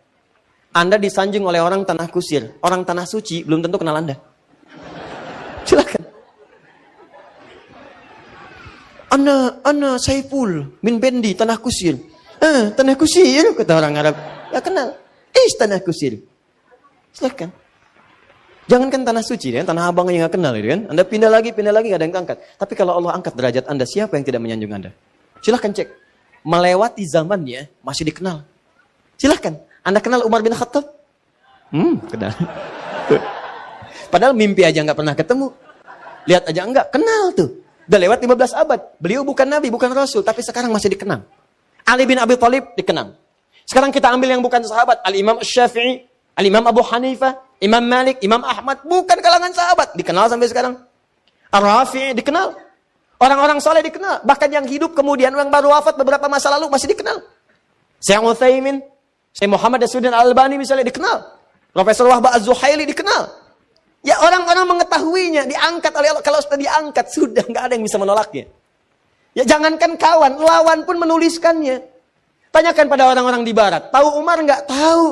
Anda disanjung oleh orang tanah kusir. Orang tanah suci belum tentu kenal Anda. Silakan. Ana Saiful min Bendi tanah kusir. Tanah kusir kata orang Arab. Gak kenal. Tanah kusir. Silakan. Jangankan tanah suci ya, tanah abang yang gak kenal ya kan. Anda pindah lagi gak ada yang angkat. Tapi kalau Allah angkat derajat Anda, siapa yang tidak menyanjung Anda? Silakan cek. Melewati zamannya masih dikenal. Silakan. Anda kenal Umar bin Khattab? Kenal. Padahal mimpi aja nggak pernah ketemu. Lihat aja enggak, kenal tuh. Udah lewat 15 abad. Beliau bukan nabi, bukan rasul, tapi sekarang masih dikenal. Ali bin Abi Thalib dikenal. Sekarang kita ambil yang bukan sahabat, Al-Imam Syafi'i, Al-Imam Abu Hanifah, Imam Malik, Imam Ahmad, bukan kalangan sahabat, dikenal sampai sekarang. Ar-Rafi'i dikenal. Orang-orang soleh dikenal. Bahkan yang hidup kemudian, yang baru wafat beberapa masa lalu masih dikenal. Syekh Utsaimin, Syekh Muhammad Nasruddin Al-Albani misalnya dikenal. Profesor Wahbah Az-Zuhaili dikenal. Ya orang-orang mengetahuinya, diangkat oleh Allah. Kalau sudah diangkat, sudah nggak ada yang bisa menolaknya. Ya jangankan kawan, lawan pun menuliskannya. Tanyakan pada orang-orang di barat. Tahu Umar nggak? Tahu.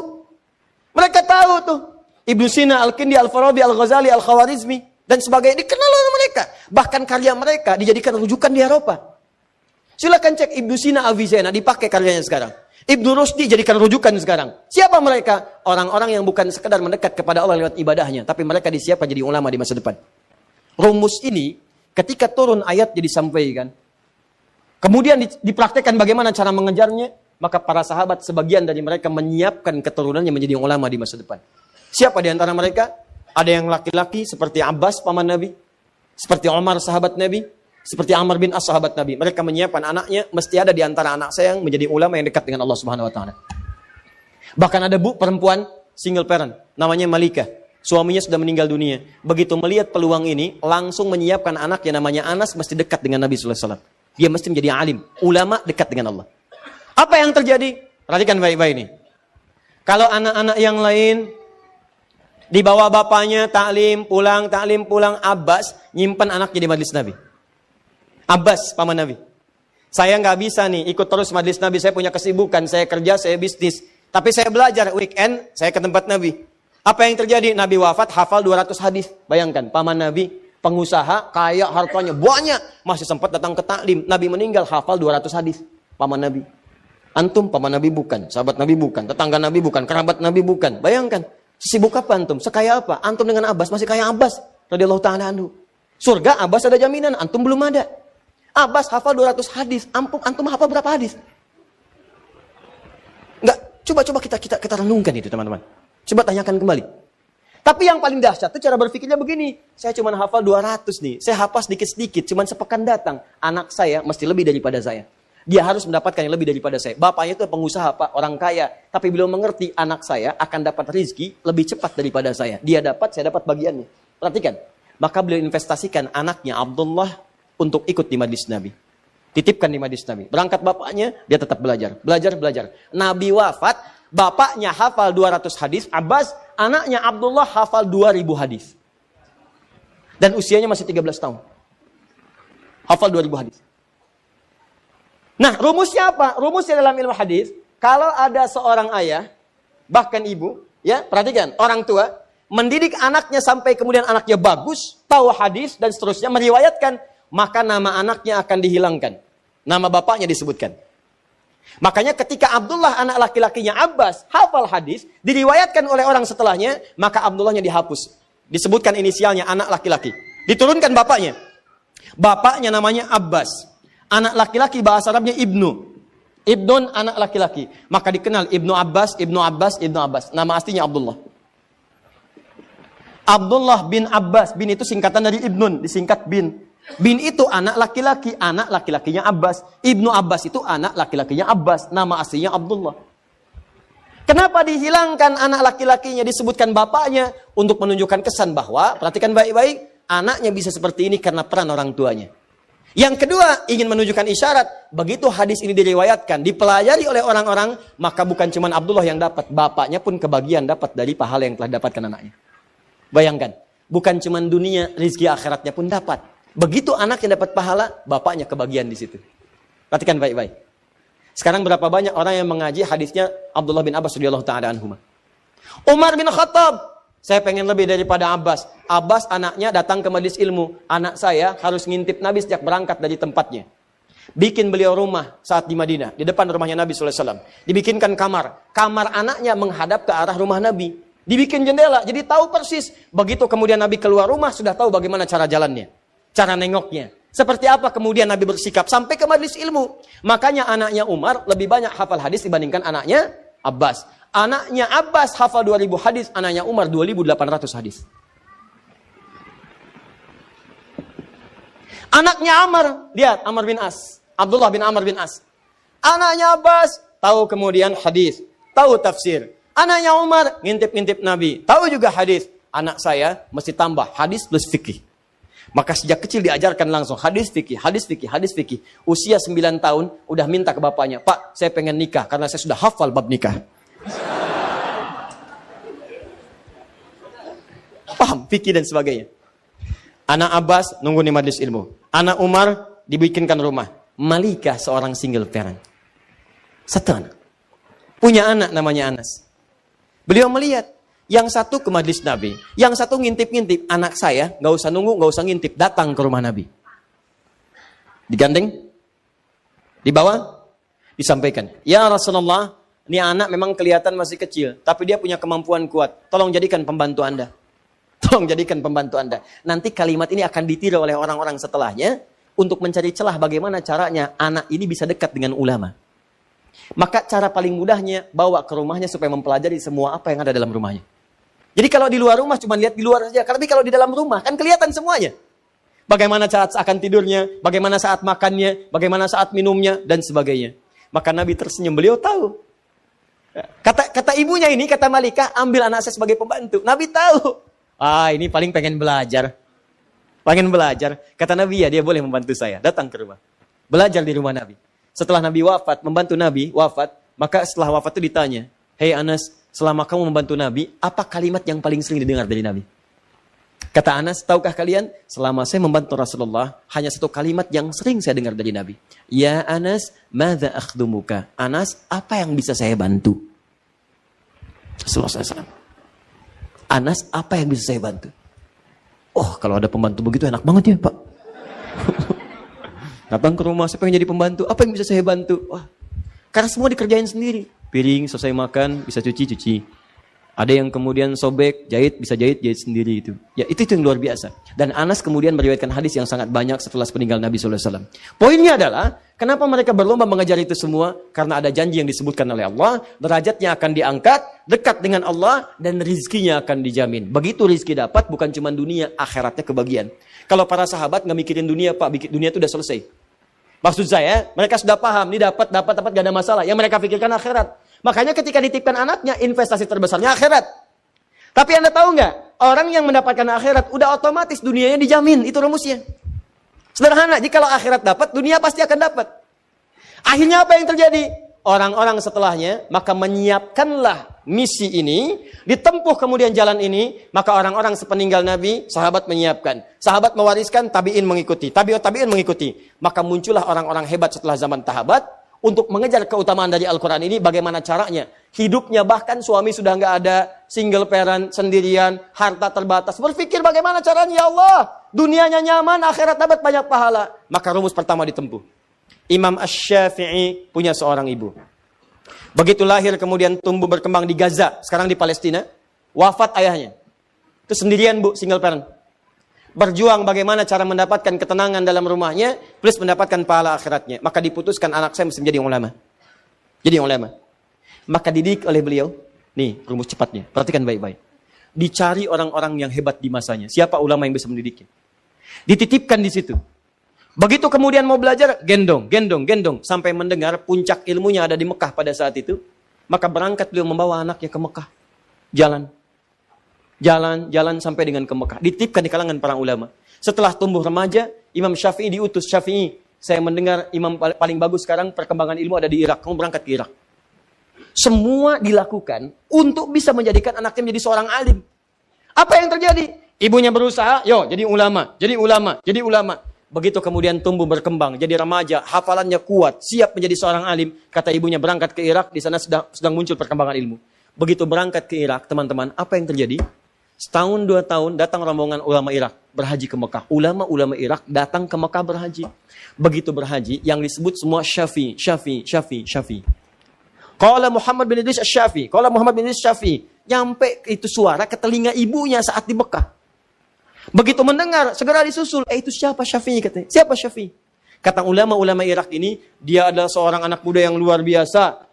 Mereka tahu tuh. Ibnu Sina, Al-Kindi, Al-Farabi, Al-Ghazali, Al-Khawarizmi, dan sebagainya dikenal oleh mereka. Bahkan karya mereka dijadikan rujukan di Eropa. Silakan cek Ibnu Sina, Avicenna, dipakai karyanya sekarang. Ibnu Rusdi jadikan rujukan sekarang. Siapa mereka? Orang-orang yang bukan sekedar mendekat kepada Allah lewat ibadahnya, tapi mereka disiapkan jadi ulama di masa depan. Rumus ini ketika turun ayat jadi disampaikan. Kemudian dipraktekkan bagaimana cara mengejarnya, maka para sahabat sebagian dari mereka menyiapkan keturunannya menjadi ulama di masa depan. Siapa di antara mereka? Ada yang laki-laki seperti Abbas paman Nabi, seperti Umar sahabat Nabi, seperti Amr bin As sahabat Nabi. Mereka menyiapkan anaknya, mesti ada di antara anak saya yang menjadi ulama yang dekat dengan Allah Subhanahu wa taala. Bahkan ada perempuan single parent, namanya Malika. Suaminya sudah meninggal dunia. Begitu melihat peluang ini, langsung menyiapkan anak yang namanya Anas mesti dekat dengan Nabi sallallahu alaihi wasallam. Dia mesti menjadi alim, ulama dekat dengan Allah. Apa yang terjadi? Perhatikan baik-baik ini. Kalau anak-anak yang lain dibawa bapaknya taklim pulang, Abbas nyimpan anaknya di majelis Nabi. Abbas, paman Nabi. Saya nggak bisa nih ikut terus majelis Nabi. Saya punya kesibukan, saya kerja, saya bisnis. Tapi saya belajar, weekend saya ke tempat Nabi. Apa yang terjadi? Nabi wafat, hafal 200 hadis. Bayangkan, paman Nabi, pengusaha, kaya, hartanya banyak. Masih sempat datang ke taklim. Nabi meninggal, hafal 200 hadis. Paman Nabi. Antum, paman Nabi bukan. Sahabat Nabi bukan. Tetangga Nabi bukan. Kerabat Nabi bukan. Bayangkan, sibuk apa antum? Sekaya apa? Antum dengan Abbas, masih kaya Abbas. Radhiyallahu ta'ala anhu. Surga, Abbas ada jaminan. Antum belum ada. Abbas hafal 200 hadis. Antum hafal berapa hadis? Enggak, coba kita renungkan itu, teman-teman. Coba tanyakan kembali. Tapi yang paling dahsyat itu cara berpikirnya begini. Saya cuma hafal 200 nih. Saya hafal sedikit-sedikit, cuma sepekan datang. Anak saya mesti lebih daripada saya. Dia harus mendapatkan yang lebih daripada saya. Bapaknya itu pengusaha, Pak, orang kaya. Tapi beliau mengerti anak saya akan dapat rezeki lebih cepat daripada saya. Dia dapat, saya dapat bagiannya. Perhatikan. Maka beliau investasikan anaknya Abdullah untuk ikut di majlis Nabi. Titipkan di majlis Nabi. Berangkat bapaknya, dia tetap belajar. Belajar. Nabi wafat, bapaknya hafal 200 hadis. Abbas, anaknya Abdullah hafal 2000 hadis. Dan usianya masih 13 tahun. Hafal 2000 hadis. Nah, rumusnya apa? Rumusnya dalam ilmu hadis, kalau ada seorang ayah, bahkan ibu, ya, perhatikan, orang tua, mendidik anaknya sampai kemudian anaknya bagus, tahu hadis, dan seterusnya, meriwayatkan, maka nama anaknya akan dihilangkan. Nama bapaknya disebutkan. Makanya ketika Abdullah anak laki-lakinya Abbas hafal hadis, diriwayatkan oleh orang setelahnya, maka Abdullahnya dihapus. Disebutkan inisialnya anak laki-laki. Diturunkan bapaknya. Bapaknya namanya Abbas. Anak laki-laki bahasa Arabnya Ibnu. Ibnun anak laki-laki. Maka dikenal Ibnu Abbas, Ibnu Abbas, Ibnu Abbas. Nama aslinya Abdullah. Abdullah bin Abbas. Bin itu singkatan dari Ibnun, disingkat bin. Bin itu anak laki-lakinya Abbas. Ibnu Abbas itu anak laki-lakinya Abbas. Nama aslinya Abdullah. Kenapa dihilangkan anak laki-lakinya, disebutkan bapaknya? Untuk menunjukkan kesan bahwa, perhatikan baik-baik, anaknya bisa seperti ini karena peran orang tuanya. Yang kedua, ingin menunjukkan isyarat, begitu hadis ini diriwayatkan, dipelajari oleh orang-orang, maka bukan cuma Abdullah yang dapat, bapaknya pun kebagian dapat dari pahala yang telah dapatkan anaknya. Bayangkan, bukan cuma dunia, rezeki akhiratnya pun dapat. Begitu anak yang dapat pahala, bapaknya kebagian di situ. Perhatikan baik-baik. Sekarang berapa banyak orang yang mengaji hadisnya Abdullah bin Abbas radhiyallahu ta'ala anhuma. Umar bin Khattab, saya pengen lebih daripada Abbas. Abbas anaknya datang ke majelis ilmu. Anak saya harus ngintip Nabi sejak berangkat dari tempatnya. Bikin beliau rumah saat di Madinah. Di depan rumahnya Nabi SAW. Dibikinkan kamar. Kamar anaknya menghadap ke arah rumah Nabi. Dibikin jendela. Jadi tahu persis. Begitu kemudian Nabi keluar rumah, sudah tahu bagaimana cara jalannya. Cara nengoknya. Seperti apa kemudian Nabi bersikap sampai ke majelis ilmu. Makanya anaknya Umar lebih banyak hafal hadis dibandingkan anaknya Abbas. Anaknya Abbas hafal 2000 hadis, anaknya Umar 2800 hadis. Anaknya Amr, lihat Amr bin As, Abdullah bin Amr bin As. Anaknya Abbas tahu kemudian hadis, tahu tafsir. Anaknya Umar ngintip-ngintip Nabi, tahu juga hadis. Anak saya mesti tambah hadis plus fikih. Maka sejak kecil diajarkan langsung hadis fikih, hadis fikih, hadis fikih. Usia 9 tahun udah minta ke bapaknya, "Pak, saya pengen nikah karena saya sudah hafal bab nikah." Paham fikih dan sebagainya. Anak Abbas nunggu di majelis ilmu. Anak Umar dibikinkan rumah. Malika seorang single parent. Satu anak. Punya anak namanya Anas. Beliau melihat yang satu ke majelis Nabi, yang satu ngintip-ngintip. Anak saya nggak usah nunggu, nggak usah ngintip, datang ke rumah Nabi. Digandeng, dibawa, disampaikan. Ya Rasulullah, ini anak memang kelihatan masih kecil, tapi dia punya kemampuan kuat. Tolong jadikan pembantu Anda. Tolong jadikan pembantu Anda. Nanti kalimat ini akan ditiru oleh orang-orang setelahnya untuk mencari celah bagaimana caranya anak ini bisa dekat dengan ulama. Maka cara paling mudahnya bawa ke rumahnya supaya mempelajari semua apa yang ada dalam rumahnya. Jadi kalau di luar rumah cuma lihat di luar saja, tapi kalau di dalam rumah kan kelihatan semuanya. Bagaimana saat akan tidurnya, bagaimana saat makannya, bagaimana saat minumnya dan sebagainya. Maka Nabi tersenyum, beliau tahu. Kata ibunya ini, kata Malika, ambil anak saya sebagai pembantu. Nabi tahu. Ini paling pengen belajar. Pengen belajar. Kata Nabi, ya dia boleh membantu saya. Datang ke rumah. Belajar di rumah Nabi. Setelah Nabi wafat, membantu Nabi wafat, maka setelah wafat itu ditanya, "Hei Anas, selama kamu membantu Nabi, apa kalimat yang paling sering didengar dari Nabi?" Kata Anas, "Tahukah kalian, selama saya membantu Rasulullah, hanya satu kalimat yang sering saya dengar dari Nabi. Ya Anas, madza akhdumuka?" Anas, apa yang bisa saya bantu? Rasulullah SAW. Anas, apa yang bisa saya bantu? Oh, kalau ada pembantu begitu enak banget ya, Pak. Datang ke rumah, saya pengen jadi pembantu. Apa yang bisa saya bantu? Wah, karena semua dikerjain sendiri. Piring, selesai makan, bisa cuci. Ada yang kemudian sobek, jahit, bisa jahit sendiri itu. Ya, itu yang luar biasa. Dan Anas kemudian meriwayatkan hadis yang sangat banyak setelah peninggal Nabi SAW. Poinnya adalah, kenapa mereka berlomba mengejar itu semua? Karena ada janji yang disebutkan oleh Allah, derajatnya akan diangkat, dekat dengan Allah, dan rizkinya akan dijamin. Begitu rizki dapat, bukan cuma dunia, akhiratnya kebagian. Kalau para sahabat nggak mikirin dunia, Pak, dunia itu udah selesai. Maksud saya, mereka sudah paham, ini dapat, gak ada masalah. Yang mereka pikirkan akhirat. Makanya ketika dititipkan anaknya, investasi terbesarnya akhirat. Tapi Anda tahu nggak? Orang yang mendapatkan akhirat, udah otomatis dunianya dijamin. Itu rumusnya. Sederhana, jika kalau akhirat dapat, dunia pasti akan dapat. Akhirnya apa yang terjadi? Orang-orang setelahnya, maka menyiapkanlah misi ini, ditempuh kemudian jalan ini, maka orang-orang sepeninggal Nabi, sahabat menyiapkan. Sahabat mewariskan, tabi'in mengikuti. Tabi'in mengikuti. Maka muncullah orang-orang hebat setelah zaman sahabat, untuk mengejar keutamaan dari Al-Quran ini, bagaimana caranya? Hidupnya bahkan suami sudah nggak ada, single parent, sendirian, harta terbatas. Berpikir bagaimana caranya, ya Allah, dunianya nyaman, akhirat dapat banyak pahala. Maka rumus pertama ditempuh. Imam Asy-Syafi'i punya seorang ibu. Begitu lahir kemudian tumbuh berkembang di Gaza, sekarang di Palestina, wafat ayahnya. Itu sendirian bu, single parent. Berjuang bagaimana cara mendapatkan ketenangan dalam rumahnya, plus mendapatkan pahala akhiratnya. Maka diputuskan anak saya mesti menjadi ulama. Jadi ulama. Maka dididik oleh beliau. Nih, rumus cepatnya. Perhatikan baik-baik. Dicari orang-orang yang hebat di masanya. Siapa ulama yang bisa mendidiknya? Dititipkan di situ. Begitu kemudian mau belajar, gendong. Sampai mendengar puncak ilmunya ada di Mekah pada saat itu. Maka berangkat beliau membawa anaknya ke Mekah. Jalan sampai dengan ke Mekah. Dititipkan di kalangan para ulama. Setelah tumbuh remaja, Imam Syafi'i diutus. Syafi'i, saya mendengar imam paling bagus sekarang perkembangan ilmu ada di Irak. Kamu berangkat ke Irak. Semua dilakukan untuk bisa menjadikan anaknya menjadi seorang alim. Apa yang terjadi? Ibunya berusaha, jadi ulama. Begitu kemudian tumbuh berkembang, jadi remaja, hafalannya kuat, siap menjadi seorang alim. Kata ibunya berangkat ke Irak, di sana sedang muncul perkembangan ilmu. Begitu berangkat ke Irak, teman-teman, apa yang terjadi? Setahun, 2 tahun, datang rombongan ulama Irak berhaji ke Mekah. Ulama-ulama Irak datang ke Mekah berhaji. Begitu berhaji, yang disebut semua Syafi'i. Qala Muhammad bin Idris Asy-Syafi'i. Qala Muhammad bin Idris Asy-Syafi'i. Nyampe itu suara ke telinga ibunya saat di Mekah. Begitu mendengar, segera disusul. Itu siapa Syafi'i katanya? Siapa Syafi'i? Kata ulama-ulama Irak ini, dia adalah seorang anak muda yang luar biasa.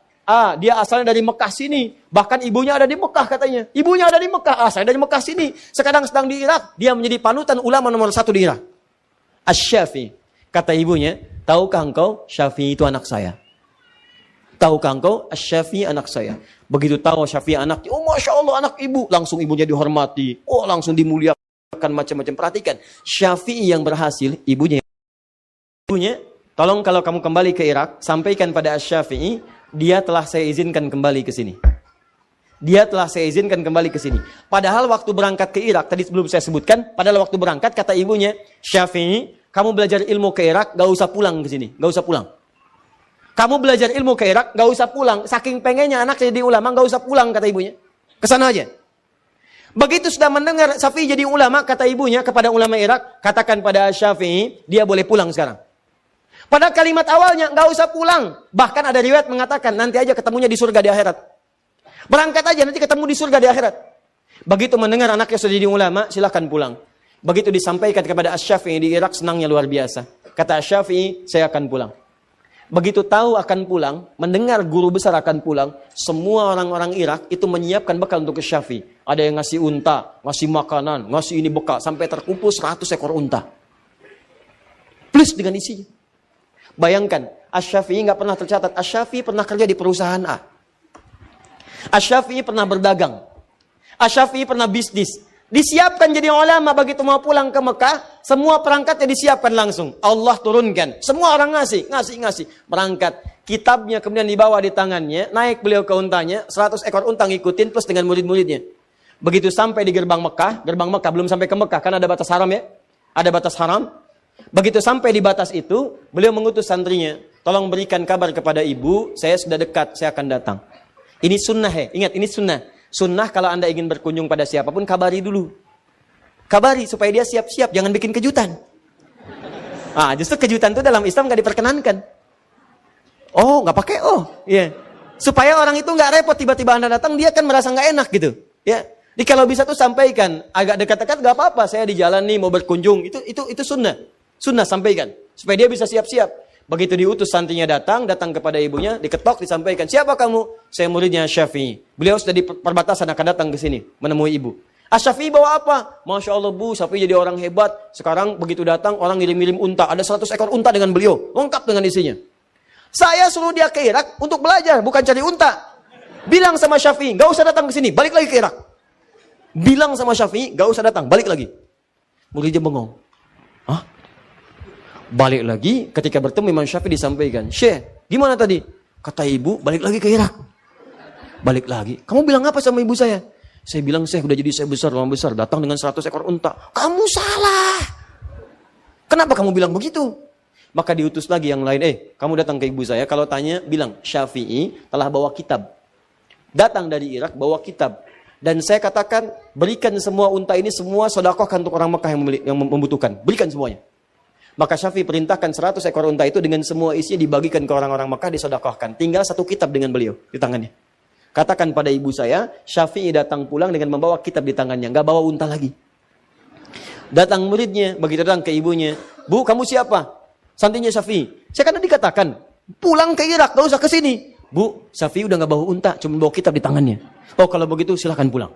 Dia asalnya dari Mekah sini. Bahkan ibunya ada di Mekah katanya. Ibunya ada di Mekah. Saya dari Mekah sini. Sekarang sedang di Irak. Dia menjadi panutan ulama nomor 1 di Irak. Asy-Syafi'i. Kata ibunya, tahukah engkau Syafi'i itu anak saya? Tahukah engkau Asy-Syafi'i anak saya? Begitu tahu Syafi'i anak, oh Masya Allah anak ibu. Langsung ibunya dihormati. Oh langsung dimuliakan macam-macam. Perhatikan. Syafi'i yang berhasil, ibunya. Tolong kalau kamu kembali ke Irak, sampaikan pada Asy-Syafi'i, dia telah saya izinkan kembali ke sini. Dia telah saya izinkan kembali ke sini. Padahal waktu berangkat ke Irak, tadi sebelum saya sebutkan, padahal waktu berangkat, kata ibunya, Syafi'i, kamu belajar ilmu ke Irak, gak usah pulang ke sini. Gak usah pulang. Kamu belajar ilmu ke Irak, gak usah pulang. Saking pengennya anak jadi ulama, gak usah pulang, kata ibunya. Kesana aja. Begitu sudah mendengar Syafi'i jadi ulama, kata ibunya kepada ulama Irak, katakan pada Syafi'i, dia boleh pulang sekarang. Pada kalimat awalnya, nggak usah pulang. Bahkan ada riwayat mengatakan, nanti aja ketemunya di surga di akhirat. Berangkat aja, nanti ketemu di surga di akhirat. Begitu mendengar anaknya sudah jadi ulama, silahkan pulang. Begitu disampaikan kepada Asy-Syafi'i di Irak, senangnya luar biasa. Kata Asy-Syafi'i, saya akan pulang. Begitu tahu akan pulang, mendengar guru besar akan pulang, semua orang-orang Irak itu menyiapkan bekal untuk Asy-Syafi'i. Ada yang ngasih unta, ngasih makanan, ngasih ini bekal, sampai terkumpul 100 ekor unta. Plus dengan isinya. Bayangkan, Asy-Syafi'i nggak pernah tercatat. Asy-Syafi'i pernah kerja di perusahaan A. Asy-Syafi'i pernah berdagang. Asy-Syafi'i pernah bisnis. Disiapkan jadi ulama, begitu mau pulang ke Mekah, semua perangkatnya disiapkan langsung. Allah turunkan. Semua orang ngasih. Berangkat. Kitabnya kemudian dibawa di tangannya, naik beliau ke untanya, 100 ekor unta ngikutin plus dengan murid-muridnya. Begitu sampai di gerbang Mekah belum sampai ke Mekah, karena ada batas haram ya. Ada batas haram. Begitu sampai di batas itu, beliau mengutus santrinya, tolong berikan kabar kepada ibu, saya sudah dekat, saya akan datang. Ini sunnah ya, ingat ini sunnah. Sunnah kalau Anda ingin berkunjung pada siapapun, kabari dulu. Kabari supaya dia siap-siap, jangan bikin kejutan. Justru kejutan itu dalam Islam gak diperkenankan. Oh, gak pakai, iya. Supaya orang itu gak repot, tiba-tiba Anda datang, dia kan merasa gak enak gitu. Ya. Jadi kalau bisa tuh sampaikan, agak dekat-dekat gak apa-apa, saya di jalan nih mau berkunjung, itu sunnah. Sunnah sampaikan, supaya dia bisa siap-siap. Begitu diutus santrinya datang kepada ibunya, diketok, disampaikan, siapa kamu? Saya muridnya Syafi'i. Beliau sudah di perbatasan akan datang ke sini, menemui ibu. Syafi'i bawa apa? Masya Allah bu, Syafi'i jadi orang hebat. Sekarang begitu datang, orang ngirim-ngirim unta. Ada 100 ekor unta dengan beliau, lengkap dengan isinya. Saya suruh dia ke Irak untuk belajar, bukan cari unta. Bilang sama Syafi'i, gak usah datang ke sini, balik lagi ke Irak. Bilang sama Syafi'i, gak usah datang, balik lagi. Muridnya bengong. Balik lagi, ketika bertemu Imam Syafi'i disampaikan, Syekh, gimana tadi? Kata ibu, balik lagi ke Irak. Balik lagi. Kamu bilang apa sama ibu saya? Saya bilang, Syekh udah jadi saya besar, ulama besar, datang dengan 100 ekor unta. Kamu salah. Kenapa kamu bilang begitu? Maka diutus lagi yang lain, kamu datang ke ibu saya, kalau tanya, bilang, Syafi'i telah bawa kitab. Datang dari Irak, bawa kitab. Dan saya katakan, berikan semua unta ini, semua sedekahkan untuk orang Mekah yang membutuhkan. Berikan semuanya. Maka Syafi'i perintahkan 100 ekor unta itu dengan semua isinya dibagikan ke orang-orang Mekah, disedekahkan. Tinggal 1 kitab dengan beliau di tangannya. Katakan pada ibu saya, Syafi'i datang pulang dengan membawa kitab di tangannya, nggak bawa unta lagi. Datang muridnya, begitu datang ke ibunya, Bu, kamu siapa? Santrinya Syafi'i. Saya kan tadi katakan, pulang ke Irak, nggak usah ke sini. Bu, Syafi'i udah nggak bawa unta, cuma bawa kitab di tangannya. Oh, kalau begitu silahkan pulang.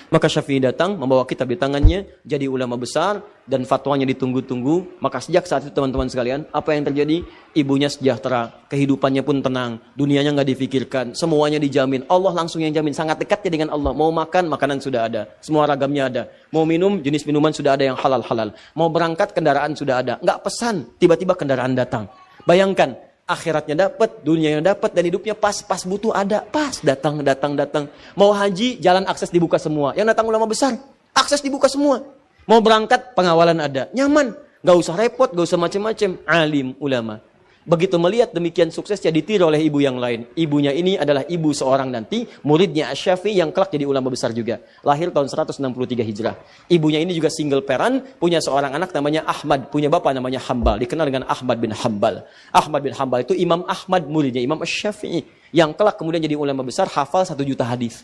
Maka Syafi'i datang, membawa kitab di tangannya, jadi ulama besar, dan fatwanya ditunggu-tunggu. Maka sejak saat itu teman-teman sekalian, apa yang terjadi? Ibunya sejahtera, kehidupannya pun tenang, dunianya nggak difikirkan, semuanya dijamin. Allah langsung yang jamin, sangat dekatnya dengan Allah. Mau makan, makanan sudah ada, semua ragamnya ada. Mau minum, jenis minuman sudah ada yang halal-halal. Mau berangkat, kendaraan sudah ada. Nggak pesan, tiba-tiba kendaraan datang. Bayangkan, akhiratnya dapat, dunianya dapat, dan hidupnya pas butuh ada, pas datang. Mau haji, jalan akses dibuka semua. Yang datang ulama besar, akses dibuka semua. Mau berangkat, pengawalan ada, nyaman, gak usah repot, gak usah macam-macam. Alim ulama. Begitu melihat demikian suksesnya ditiru oleh ibu yang lain. Ibunya ini adalah ibu seorang nanti, muridnya Asy-Syafi'i yang kelak jadi ulama besar juga. Lahir tahun 163 Hijrah. Ibunya ini juga single parent, punya seorang anak namanya Ahmad, punya bapak namanya Hambal, dikenal dengan Ahmad bin Hambal. Ahmad bin Hambal itu Imam Ahmad, muridnya Imam Asy-Syafi'i, yang kelak kemudian jadi ulama besar, hafal 1 juta hadis.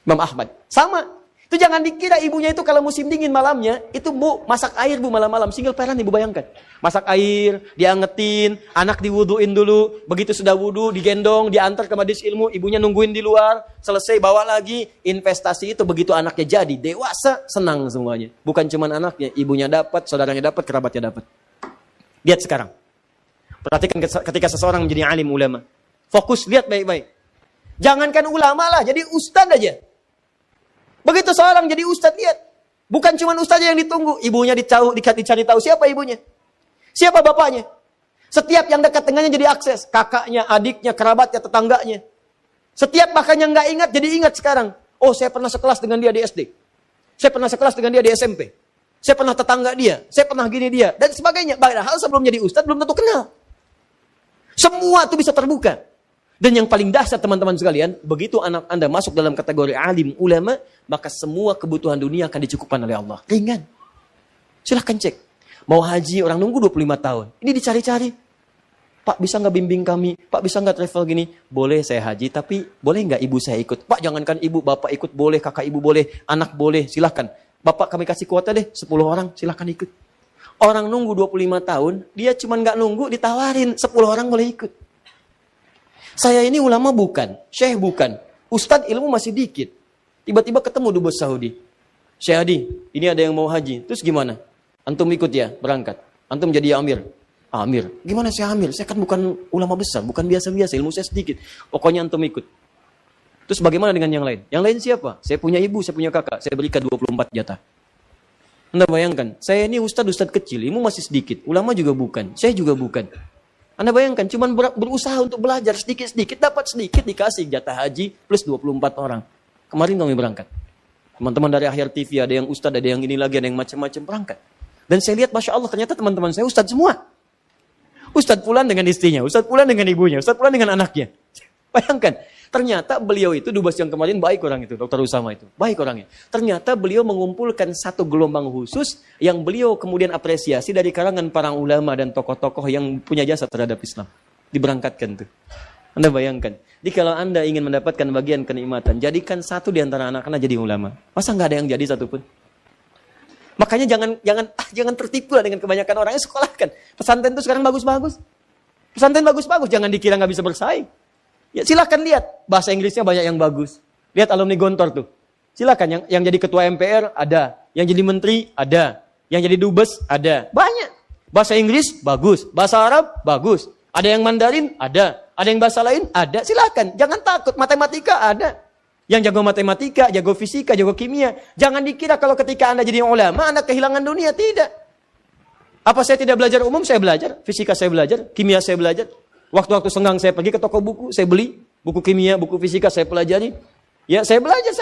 Imam Ahmad. Sama. Itu jangan dikira ibunya itu kalau musim dingin malamnya, itu bu, masak air bu malam-malam. Single parent ibu bayangkan. Masak air, diangetin, anak diwuduin dulu. Begitu sudah wudu, digendong, diantar ke majelis ilmu. Ibunya nungguin di luar, selesai bawa lagi. Investasi itu begitu anaknya jadi dewasa, senang semuanya. Bukan cuma anaknya, ibunya dapat, saudaranya dapat, kerabatnya dapat. Lihat sekarang. Perhatikan ketika seseorang menjadi alim ulama. Fokus, lihat baik-baik. Jangankan ulama lah, jadi ustadz aja. Begitu seorang jadi ustadz, lihat. Bukan cuma ustadz yang ditunggu. Ibunya dicari tahu siapa ibunya. Siapa bapaknya. Setiap yang dekat dengannya jadi akses. Kakaknya, adiknya, kerabatnya, tetangganya. Setiap bahkan yang nggak ingat, jadi ingat sekarang. Oh, saya pernah sekelas dengan dia di SD. Saya pernah sekelas dengan dia di SMP. Saya pernah tetangga dia. Saya pernah gini dia. Dan sebagainya. Padahal sebelum jadi ustadz, belum tentu kenal. Semua itu bisa terbuka. Dan yang paling dahsyat teman-teman sekalian, begitu anak Anda masuk dalam kategori alim ulama, maka semua kebutuhan dunia akan dicukupkan oleh Allah. Ringan. Silahkan cek. Mau haji, orang nunggu 25 tahun. Ini dicari-cari. Pak, bisa nggak bimbing kami? Pak, bisa nggak travel gini? Boleh saya haji, tapi boleh nggak ibu saya ikut? Pak, jangankan ibu, bapak ikut boleh, kakak ibu boleh, anak boleh, silahkan. Bapak kami kasih kuota deh, 10 orang, silahkan ikut. Orang nunggu 25 tahun, dia cuma nggak nunggu, ditawarin, 10 orang boleh ikut. Saya ini ulama bukan, syekh bukan, ustadz ilmu masih dikit. Tiba-tiba ketemu dubes Saudi. Syekh Hadi, ini ada yang mau haji. Terus gimana? Antum ikut ya, berangkat. Antum jadi amir. Amir. Gimana saya amir? Saya kan bukan ulama besar, bukan biasa-biasa, ilmu saya sedikit. Pokoknya antum ikut. Terus bagaimana dengan yang lain? Yang lain siapa? Saya punya ibu, saya punya kakak. Saya berikan 24 jatah. Anda bayangkan, saya ini ustadz kecil, ilmu masih sedikit. Ulama juga bukan, saya juga bukan. Anda bayangkan, cuma berusaha untuk belajar sedikit-sedikit, dapat sedikit, dikasih jatah haji plus 24 orang. Kemarin kami berangkat. Teman-teman dari Akhir TV, ada yang ustadz, ada yang ini lagi, ada yang macam-macam berangkat. Dan saya lihat, Masya Allah, ternyata teman-teman saya ustadz semua. Ustadz pulang dengan istrinya, ustadz pulang dengan ibunya, ustadz pulang dengan anaknya. Bayangkan, ternyata beliau itu, dubes yang kemarin baik orang itu, Dr. Usama itu. Baik orangnya. Ternyata beliau mengumpulkan satu gelombang khusus yang beliau kemudian apresiasi dari kalangan para ulama dan tokoh-tokoh yang punya jasa terhadap Islam. Diberangkatkan tuh. Anda bayangkan. Jadi kalau Anda ingin mendapatkan bagian kenikmatan, jadikan satu di antara anak-anak jadi ulama. Masa nggak ada yang jadi satupun? Makanya jangan tertipu lah dengan kebanyakan orang yang sekolahkan. Pesantren itu sekarang bagus-bagus. Pesantren bagus-bagus, jangan dikira nggak bisa bersaing. Ya silakan lihat, bahasa Inggrisnya banyak yang bagus. Lihat alumni Gontor tuh. Silakan yang jadi ketua MPR ada, yang jadi menteri ada, yang jadi dubes ada. Banyak. Bahasa Inggris bagus, bahasa Arab bagus. Ada yang Mandarin ada yang bahasa lain ada. Silakan, jangan takut, matematika ada. Yang jago matematika, jago fisika, jago kimia. Jangan dikira kalau ketika Anda jadi ulama, Anda kehilangan dunia, tidak. Apa saya tidak belajar umum? Saya belajar. Fisika saya belajar, kimia saya belajar. Waktu-waktu senggang saya pergi ke toko buku, saya beli buku kimia, buku fisika, saya pelajari. Ya, saya belajar,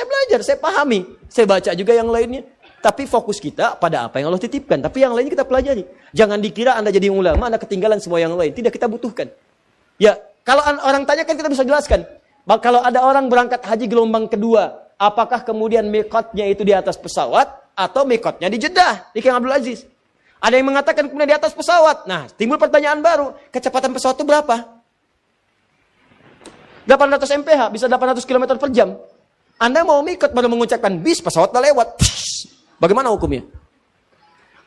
saya pahami. Saya baca juga yang lainnya. Tapi fokus kita pada apa yang Allah titipkan. Tapi yang lainnya kita pelajari. Jangan dikira Anda jadi ulama, Anda ketinggalan semua yang lain. Tidak, kita butuhkan. Ya, kalau orang tanya kan kita bisa jelaskan. Kalau ada orang berangkat haji gelombang kedua, apakah kemudian miqatnya itu di atas pesawat atau miqatnya di Jeddah, di King Abdul Aziz? Ada yang mengatakan kemudian di atas pesawat. Nah, timbul pertanyaan baru. Kecepatan pesawat itu berapa? 800 mph, bisa 800 km per jam. Anda mau mikot baru mengucapkan bis, pesawat udah lewat. Bagaimana hukumnya?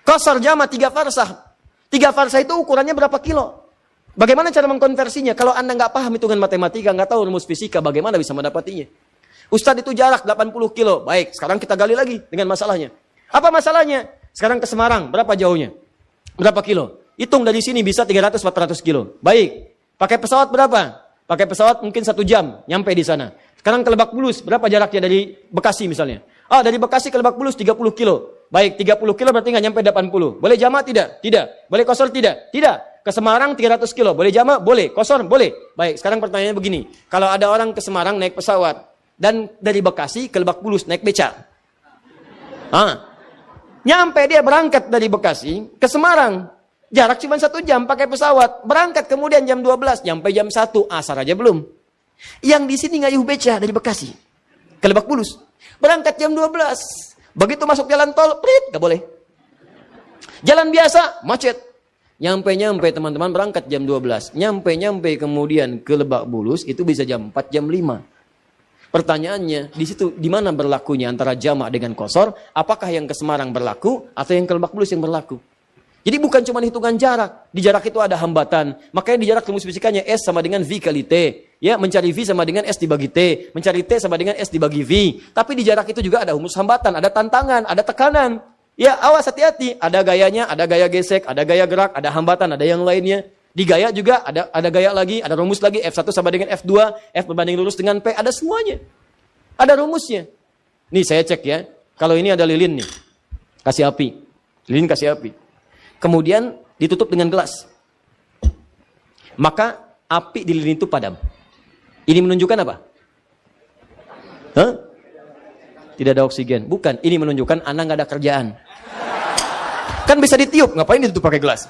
Qasar jama 3 farsah. 3 farsah itu ukurannya berapa kilo? Bagaimana cara mengkonversinya? Kalau Anda nggak paham hitungan matematika, nggak tahu rumus fisika, bagaimana bisa mendapatinya? Ustadz itu jarak 80 kilo. Baik, sekarang kita gali lagi dengan masalahnya. Apa masalahnya? Sekarang ke Semarang, berapa jauhnya? Berapa kilo? Hitung dari sini bisa 300-400 kilo. Baik, pakai pesawat berapa? Pakai pesawat mungkin 1 jam, nyampe di sana. Sekarang ke Lebak Bulus, berapa jaraknya dari Bekasi misalnya? Dari Bekasi ke Lebak Bulus 30 kilo. Baik, 30 kilo berarti nggak nyampe 80. Boleh jamak tidak? Tidak. Boleh kosor tidak? Tidak. Ke Semarang 300 kilo. Boleh jamak? Boleh. Kosor? Boleh. Baik, sekarang pertanyaannya begini. Kalau ada orang ke Semarang naik pesawat, dan dari Bekasi ke Lebak Bulus naik beca. Nyampe dia berangkat dari Bekasi ke Semarang. Jarak cuma 1 jam pakai pesawat. Berangkat kemudian jam 12. Nyampe jam 1. Asar aja belum. Yang di sini ngayuh beca dari Bekasi ke Lebak Bulus. Berangkat jam 12. Begitu masuk jalan tol, prit, gak boleh. Jalan biasa, macet. Nyampe teman-teman berangkat jam 12. Nyampe kemudian ke Lebak Bulus itu bisa jam 4, jam 5. Pertanyaannya, di situ di mana berlakunya antara jamak dengan qashar? Apakah yang ke Semarang berlaku atau yang ke Lebak Bulus yang berlaku? Jadi bukan cuma hitungan jarak. Di jarak itu ada hambatan. Makanya di jarak rumus fisikanya S sama dengan V kali T. Ya, mencari V sama dengan S dibagi T. Mencari T sama dengan S dibagi V. Tapi di jarak itu juga ada rumus hambatan, ada tantangan, ada tekanan. Ya, awas hati-hati. Ada gayanya, ada gaya gesek, ada gaya gerak, ada hambatan, ada yang lainnya. Di gaya juga ada gaya lagi, ada rumus lagi. F1 sama dengan F2, F berbanding lurus dengan P. Ada semuanya. Ada rumusnya. Nih saya cek ya. Kalau ini ada lilin nih. Kasih api. Lilin kasih api. Kemudian ditutup dengan gelas. Maka api di lilin itu padam. Ini menunjukkan apa? Hah? Tidak ada oksigen. Bukan. Ini menunjukkan Anda nggak ada kerjaan. Kan bisa ditiup. Ngapain ditutup pakai gelas?